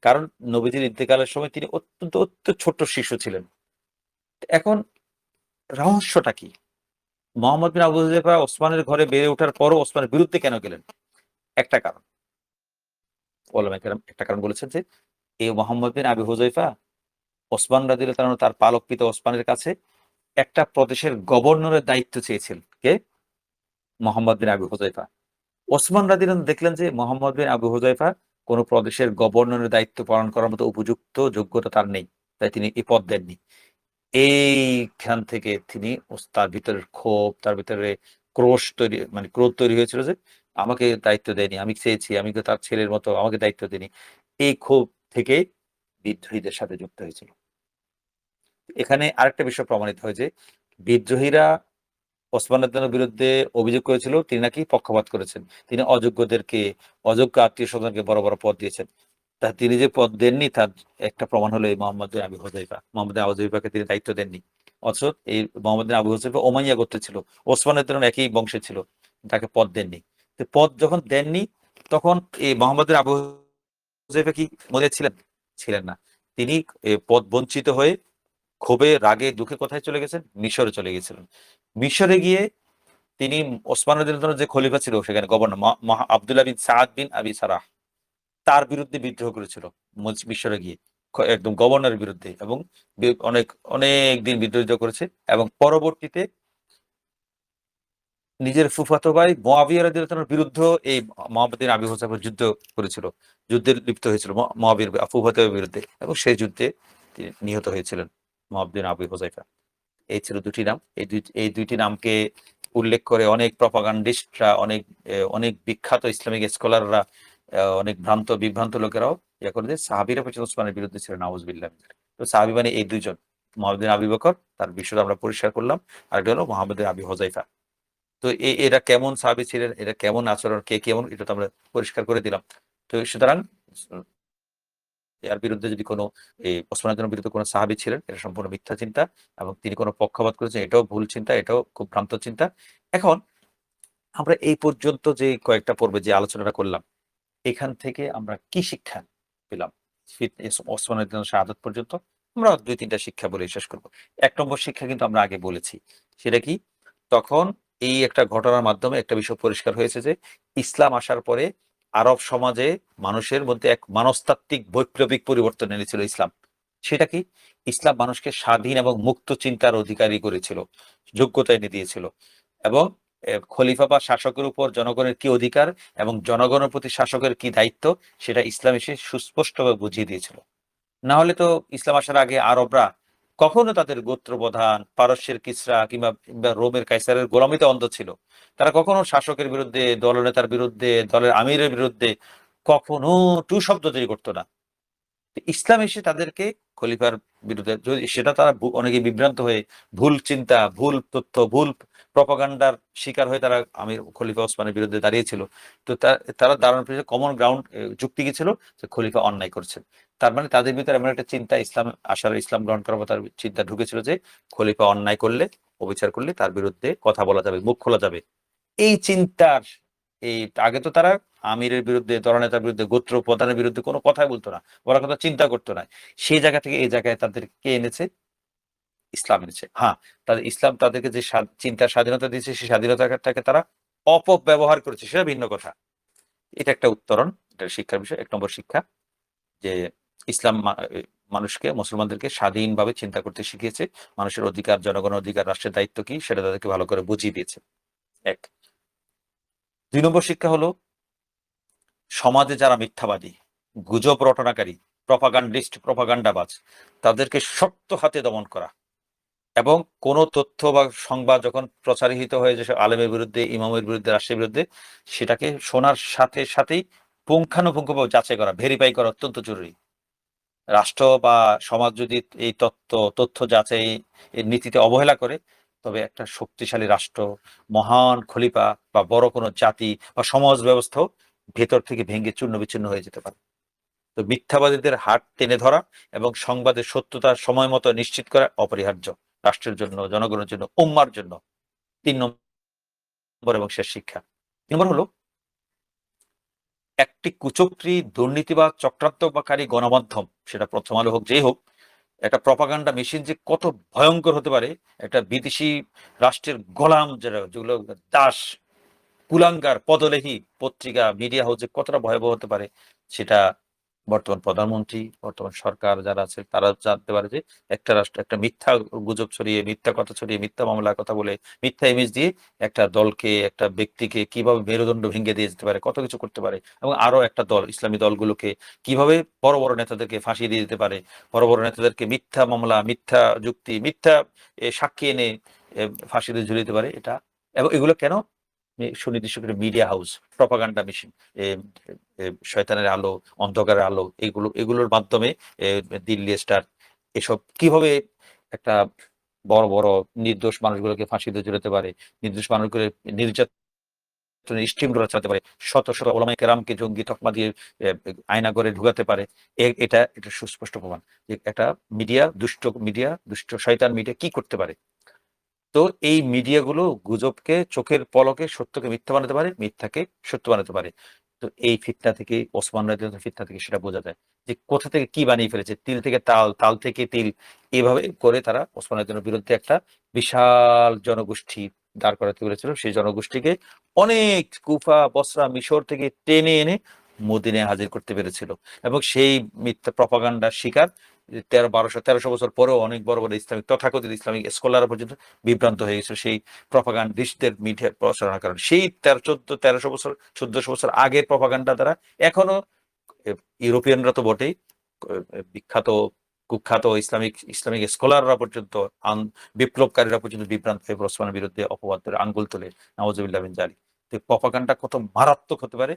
Speaker 1: কারণ নবীজির ইন্তেকালের সময় তিনি অত্যন্ত ছোট্ট শিশু ছিলেন। এখন রহস্যটা কি? মোহাম্মদ বিন আবু হুযায়ফা ওসমানের ঘরে বেড়ে ওঠার পরও ওসমানের বিরুদ্ধে কেন গেলেন? একটা কারণ। ওলামায়ে কেরাম একটা কারণ বলেছেন যে, এই মোহাম্মদ বিন আবি হুযায়ফা ওসমান রাদিয়াল্লাহু তাআলা তার পালক পিতা ওসমানের কাছে একটা প্রদেশের গভর্নরের দায়িত্ব চেয়েছিলেন। কে? মোহাম্মদ বিন আবি হুযায়ফা। ওসমান রাদিয়াল্লাহু আনহু দেখলেন যে মোহাম্মদ বিন আবু হুযায়ফা কোন প্রদেশের গভর্নরের দায়িত্ব পালন করার মতো উপযুক্ত যোগ্যতা তার নেই। তাই তিনি এই পদ দেননি। এইখান থেকে তিনি তার ভিতরের ক্ষোভ, তার ভিতরে ক্রোশ তৈরি, মানে ক্রোধ তৈরি হয়েছিল যে আমাকে দায়িত্ব দেয়নি। আমি চেয়েছি, আমি তো তার ছেলের মতো, আমাকে দায়িত্ব দেয়নি। এই ক্ষোভ থেকে বিদ্রোহীদের সাথে যুক্ত হয়েছিল। এখানে আরেকটা বিষয় প্রমাণিত হয় যে বিদ্রোহীরা ওসমান রাদিয়াল্লাহু বিরুদ্ধে অভিযোগ করেছিল তিনি নাকি পক্ষপাত করেছেন। তিনি অযোগ্যদেরকে, অযোগ্য আত্মীয়স্বজনকে বড় পদ দিয়েছেন। তিনি যে পদ দেননি তার একটা প্রমাণ হলো এই মোহাম্মদ বিন আবি হুযায়ফা। মোহাম্মদ বিন আবু হুযায়ফাকে তিনি দায়িত্ব দেননি। অথচ এই মোহাম্মদ বিন আবু হুযায়ফা উমাইয়া গোত্রে ছিল। ওসমানের রাদিয়াল্লাহু একই বংশে ছিল। তাকে পদ দেননি। তো পদ যখন দেননি তখন এই মোহাম্মদ বিন আবু হুযায়ফা কি মরে ছিলেন? ছিলেন না। তিনি পদ বঞ্চিত হয়ে ক্ষোভে, রাগে, দুঃখে কোথায় চলে গেছেন? মিশরে চলে গেছিলেন। মিশরে গিয়ে তিনি ওসমান রাদিয়াল্লাহু যে খলিফা ছিল সেখানে গভর্নর আব্দুল্লাহ বিন সাআদ বিন আবি সারাহ তার বিরুদ্ধে বিদ্রোহ করেছিল মিশরে গিয়ে। একদম গভর্নরের বিরুদ্ধে, এবং অনেক দিন বিদ্রোহিত করেছে, এবং পরবর্তীতে নিজের ফুফাতো ভাই মুয়াবিয়া রাদিয়াল্লাহু তাআলার বিরুদ্ধেও এই মোহাম্মদ বিন আবি হুযায়ফা যুদ্ধ করেছিল। যুদ্ধে লিপ্ত হয়েছিল মুয়াবিয়ার ফুফাতো বিরুদ্ধে, এবং সেই যুদ্ধে তিনি নিহত হয়েছিলেন মুহাম্মদ বিন আবি হুযায়ফা। এই ছিল ২ টি নাম। এই ২ টি নামকে উল্লেখ করে অনেক প্রপাগান্ডিস্টরা, অনেক বিখ্যাত ইসলামিক স্কলাররা, অনেক বিভ্রান্ত লোকেরাও করে যে সাহাবীরা পেছনে ওসমানের বিরুদ্ধে ছিলেন, নাউযুবিল্লাহ। তো সাহাবী মানে এই ২ জন। মুহাম্মদ বিন আবি বকর, তার বিষয়টা আমরা পরিষ্কার করলাম। আরেকটা হলো মুহাম্মদ বিন আবি হুযায়ফা। তো এরা কেমন সাহাবী ছিলেন, এরা কেমন আচরণ, কে কেমন, এটা তো আমরা পরিষ্কার করে দিলাম। তো সুতরাং এর বিরুদ্ধে যদি কোনো ওসমান গনির বিরুদ্ধে কোনো সাহাবী ছিলেন, এটা সম্পূর্ণ মিথ্যা চিন্তা, এবং তিনি কোনো পক্ষপাত করেছেন এটাও ভুল চিন্তা, এটাও খুব ভ্রান্ত চিন্তা। এখন আমরা এই পর্যন্ত যে কয়েকটা পর্বে যে আলোচনাটা করলাম, এখান থেকে আমরা কি শিক্ষা পেলাম? ওসমান রাদিয়াল্লাহু শাহাদাত পর্যন্ত আমরা ২-৩ টা শিক্ষা বলে শেষ করব। ১ নম্বর শিক্ষা কিন্তু আমরা আগে বলেছি। সেটা কি? তখন এই একটা ঘটনার মাধ্যমে একটা বিষয় পরিষ্কার হয়েছে যে ইসলাম আসার পরে আরব সমাজে মানুষের মধ্যে এক মনস্তাত্ত্বিক বৈপ্লবিক পরিবর্তন এনেছিল ইসলাম। সেটা কি? ইসলাম মানুষকে স্বাধীন এবং মুক্ত চিন্তার অধিকারী করেছিল, যোগ্যতা এনে দিয়েছিল, এবং খলিফা বা শাসকের উপর জনগণের কি অধিকার এবং জনগণের প্রতি শাসকের কি দায়িত্ব সেটা ইসলাম এসে সুস্পষ্টভাবে বুঝিয়ে দিয়েছিল। না হলে তো ইসলাম আসার আগে আরবরা কখনো তাদের গোত্র প্রধান, পারস্যের কিসরা কিংবা রোমের কাইসারের গোলামিতে অন্ধ ছিল। তারা কখনো শাসকের বিরুদ্ধে, দলনেতার বিরুদ্ধে, দলের আমিরের বিরুদ্ধে কখনো টু শব্দ তৈরি করত না। ইসলাম এসে তাদেরকে খলিফার বিরুদ্ধে, যদি সেটা তারা অনেকে বিভ্রান্ত হয়ে ভুল চিন্তা, ভুল তথ্য, ভুল প্রপাগান্ডার শিকার হয়ে তারা আমির খলিফা ওসমানের বিরুদ্ধে দাঁড়িয়েছিল। তো তারা দাঁড়ানোর পিছনে কমন গ্রাউন্ড যুক্তি কি ছিল? যে খলিফা অন্যায় করছেন। তার মানে তাদের ভিতরে এমন একটা চিন্তা, ইসলাম আসার, ইসলাম গ্রহণ করার পর তার চিন্তা ঢুকেছিল যে খলিফা অন্যায় করলে, অবিচার করলে তার বিরুদ্ধে কথা বলা যাবে, মুখ খোলা যাবে। এই চিন্তার এই আগে তো তারা আমিরের বিরুদ্ধে, দলনেতার বিরুদ্ধে, গোত্র প্রধানের বিরুদ্ধে কোনো কথাই বলতো না। বলার কথা চিন্তা করতো না। সেই জায়গা থেকে এই জায়গায় তাদের কে এনেছে? ইসলাম এনেছে। হ্যাঁ, ইসলাম তাদেরকে যে চিন্তার স্বাধীনতা দিয়েছে, সেই স্বাধীনতাটাকে তারা অপব্যবহার করেছে, সেটা ভিন্ন কথা। এটা একটা উত্তরণ, এটা শিক্ষার বিষয়। ১ নম্বর শিক্ষা যে ইসলাম মানুষকে, মুসলমানদেরকে স্বাধীনভাবে চিন্তা করতে শিখিয়েছে। মানুষের অধিকার, জনগণের অধিকার, রাষ্ট্রের দায়িত্ব কি সেটা তাদেরকে ভালো করে বুঝিয়ে দিয়েছে। ১। ২ নম্বর শিক্ষা হলো সমাজে যারা মিথ্যাবাদী, গুজব রটনাকারী, প্রপাগান্ডিস্ট, প্রপাগান্ডাবাজ, তাদেরকে শক্ত হাতে দমন করা। এবং কোনো তথ্য বা সংবাদ যখন প্রচারিত হয়ে যেসব আলেমের বিরুদ্ধে, ইমামের বিরুদ্ধে, রাষ্ট্রের বিরুদ্ধে, সেটাকে শোনার সাথে সাথেই পুঙ্খানুপুঙ্খভাবে যাচাই করা, ভেরিফাই করা অত্যন্ত জরুরি। রাষ্ট্র বা সমাজ যদি এই তথ্য যাচাই এর নীতিতে অবহেলা করে, তবে একটা শক্তিশালী রাষ্ট্র, মহান খলিফা বা বড় কোনো জাতি বা সমাজ ব্যবস্থাও ভেতর থেকে ভেঙে চূর্ণ বিচ্ছিন্ন হয়ে যেতে পারে। তো মিথ্যাবাদীদের হাত টেনে ধরা এবং সংবাদের সত্যতা সময় মতো নিশ্চিত করা অপরিহার্য রাষ্ট্রের জন্য, জনগণের জন্য, উম্মার জন্য। ৩ নম্বর এবং শেষ শিক্ষা। ৩ নম্বর হলো একটি কুচক্রী, দুর্নীতিবাদ, চক্রান্তকারী গণমাধ্যম, সেটা প্রথম আলো হোক, যেই হোক, একটা প্রপাগান্ডা মেশিন যে কত ভয়ঙ্কর হতে পারে, একটা বিদেশি রাষ্ট্রের গোলাম যেগুলো দাস, কুলাঙ্গার, পদলেহী পত্রিকা, মিডিয়া হাউস যে কতটা ভয়াবহ হতে পারে, সেটা বর্তমান প্রধানমন্ত্রী, বর্তমান সরকার যারা আছে তারা জানতে পারে যে একটা রাষ্ট্র একটা মিথ্যা গুজব ছড়িয়ে, মিথ্যা কথা ছড়িয়ে, মিথ্যা মামলার কথা বলে, মিথ্যা ইমেজ দিয়ে একটা দলকে, একটা ব্যক্তিকে কিভাবে মেরুদণ্ড ভেঙে দিয়ে যেতে পারে, কত কিছু করতে পারে। এবং আরো একটা দল, ইসলামী দলগুলোকে কিভাবে বড় বড় নেতাদেরকে ফাঁসি দিয়ে দিতে পারে, বড় বড় নেতাদেরকে মিথ্যা মামলা, মিথ্যা যুক্তি, মিথ্যা সাক্ষী এনে ফাঁসিতে ঝুলিয়ে দিতে পারে। এটা এবং এগুলো কেন? সুনির্দিষ্ট করে মিডিয়া হাউস, প্রপাগান্ডা মেশিন, শয়তানের আলো, অন্ধকারের আলো, এগুলোর মাধ্যমে দিল্লি স্টার এসব কিভাবে একটা বড় বড় নির্দোষ মানুষগুলোকে ফাঁসিতে ঝুলাতে পারে, নির্দোষ মানুষগুলো নির্যাতনের স্টিম রোলার চালাতে পারে, শত শত ওলামায়ে কেরামকে জঙ্গি তকমা দিয়ে আয়না করে ঢুকাতে পারে। এটা সুস্পষ্ট প্রমাণ যে একটা দুষ্ট শয়তান মিডিয়া কি করতে পারে। তো এই মিডিয়াগুলো গুজবকে চোখের পলকে সত্যকে মিথ্যা বানাতে পারে, মিথ্যাকে সত্য বানাতে পারে। তো এই ফিতনা থেকে, ওসমান রাদিয়াল্লাহু ফিতনা থেকে সেটা বোঝা যায় যে কোথা থেকে কি বানিয়ে ফেলেছে। তিল থেকে তাল, তাল থেকে তিল, এভাবে করে তারা ওসমান রাদিয়াল্লাহুর বিরুদ্ধে একটা বিশাল জনগোষ্ঠী দাঁড় করাতে পেরেছিল। সেই জনগোষ্ঠীকে অনেক কুফা, বসরা, মিশর থেকে টেনে এনে মদিনায় হাজির করতে পেরেছিল। এবং সেই মিথ্যা প্রপাগান্ডার শিকার ১৩০০ বছর পরেও অনেক বড় বড় ইসলামিক, তথাকথিত ইসলামিক স্কলাররা পর্যন্ত বিভ্রান্ত হয়ে গেছিল সেই প্রপাগান্ডিস্টদের মিডিয়ার প্রচারণার কারণে। সেই ১৩০০ বছর, ১৪০০ বছর আগের প্রপাগান্ডা দ্বারা এখনো ইউরোপিয়ানরা তো বটেই, বিখ্যাত কুখ্যাত ইসলামিক স্কলাররা পর্যন্ত, বিপ্লবকারীরা পর্যন্ত বিভ্রান্ত হয়ে ওসমানের বিরুদ্ধে অপবাদ ধরে আঙ্গুল তোলে, নাউজুবিল্লাহ মিন যালিক। তো প্রপাগান্ডা কত মারাত্মক হতে পারে,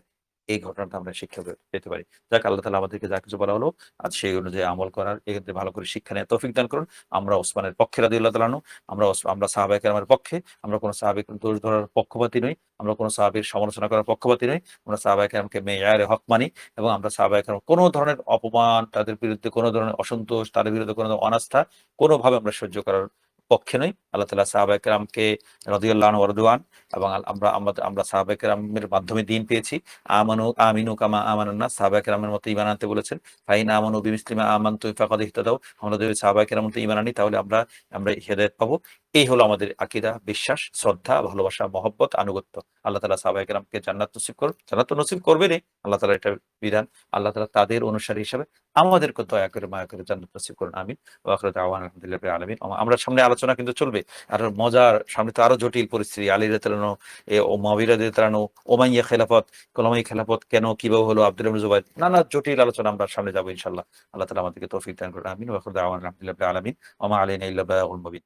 Speaker 1: এই ঘটনাটা আমরা শিক্ষা পেতে পারি। যাক, আল্লাহ তাআলা আমাদেরকে যা কিছু বলা হলো আজ সেই অনুযায়ী আমল করার, এক্ষেত্রে ভালো করে শিক্ষা নেওয়ার তৌফিক দান করুন। আমরা ওসমানের পক্ষে রাদিয়াল্লাহু তাআলা আনহু, আমরা সাহাবায়ে কেরামের পক্ষে, আমরা কোন সাহাবীকে দোষ ধরার পক্ষপাতী নই, আমরা কোন সাহাবীর সমালোচনা করার পক্ষপাতী নই। আমরা সাহাবায়ে কেরামকে মেয়ারে হক মানি এবং আমরা সাহাবায়ে কেরাম কোন ধরনের অপমান, তাদের বিরুদ্ধে কোন ধরনের অসন্তোষ, তাদের বিরুদ্ধে কোন ধরনের অনাস্থা কোনভাবে আমরা সহ্য করার পক্ষে নই। আল্লাহ তাআলা সাহাবায়ে কেরামকে রাদিয়াল্লাহু আনহু ওয়া রাদওয়ান, এবং আমরা সাহাবায়ে কেরামের মাধ্যমে দ্বীন পেয়েছি। আমিনু কামা আমানান নাস, সাহাবায়ে কেরামের মতো ঈমান আনতে বলেছেন। ফাইন আমানু বিমিসলি মা আমানতু ফাকাদ ইহতাদাউ, আমরা যদি সাহাবায়ে কেরামের মতো ঈমান আনি তাহলে আমরা হিদায়াত পাবো। এই হলো আমাদের আকীদা, বিশ্বাস, শ্রদ্ধা, ভালোবাসা, মহব্বত, আনুগত্য। আল্লাহ তাআলা সাহাবায়ে কেরামকে জান্নাত নসিব করুন। জান্নাত তো নসিব করবেনই, আল্লাহ তাআলার এটা বিধান। আল্লাহ তাআলা তাদের অনুসারী হিসেবে আমাদেরকে দয়া করে, মায়া করে জান্নাত নসিব করুন। আমিন। ওয়া আখিরু দাওয়ানা আলহামদুলিল্লাহি রাব্বিল আলামিন। আমরা সামনে আলোচনা কিন্তু চলবে। আরো মজার, সামনে তো আরো জটিল পরিস্থিতি। আলী রাদিয়াল্লাহু আনহু, ও মুআবিয়া রাদিয়াল্লাহু আনহু, উমাইয়া খেলাফত, খোলাফায়ে খেলাফত কেন, কিভাবে হলো, আব্দুল্লাহ ইবনে জুবাইর, নানা জটিল আলোচনা আমরা সামনে যাবো ইনশাআল্লাহ। আল্লাহ তাআলা আমাদেরকে তৌফিক দান করুন। আমিন। ওয়া আখিরু দাওয়ানা আলহামদুলিল্লাহি রাব্বিল আলামিন। ওয়া মা আলাইনা ইল্লা বালাগুল মুবিন।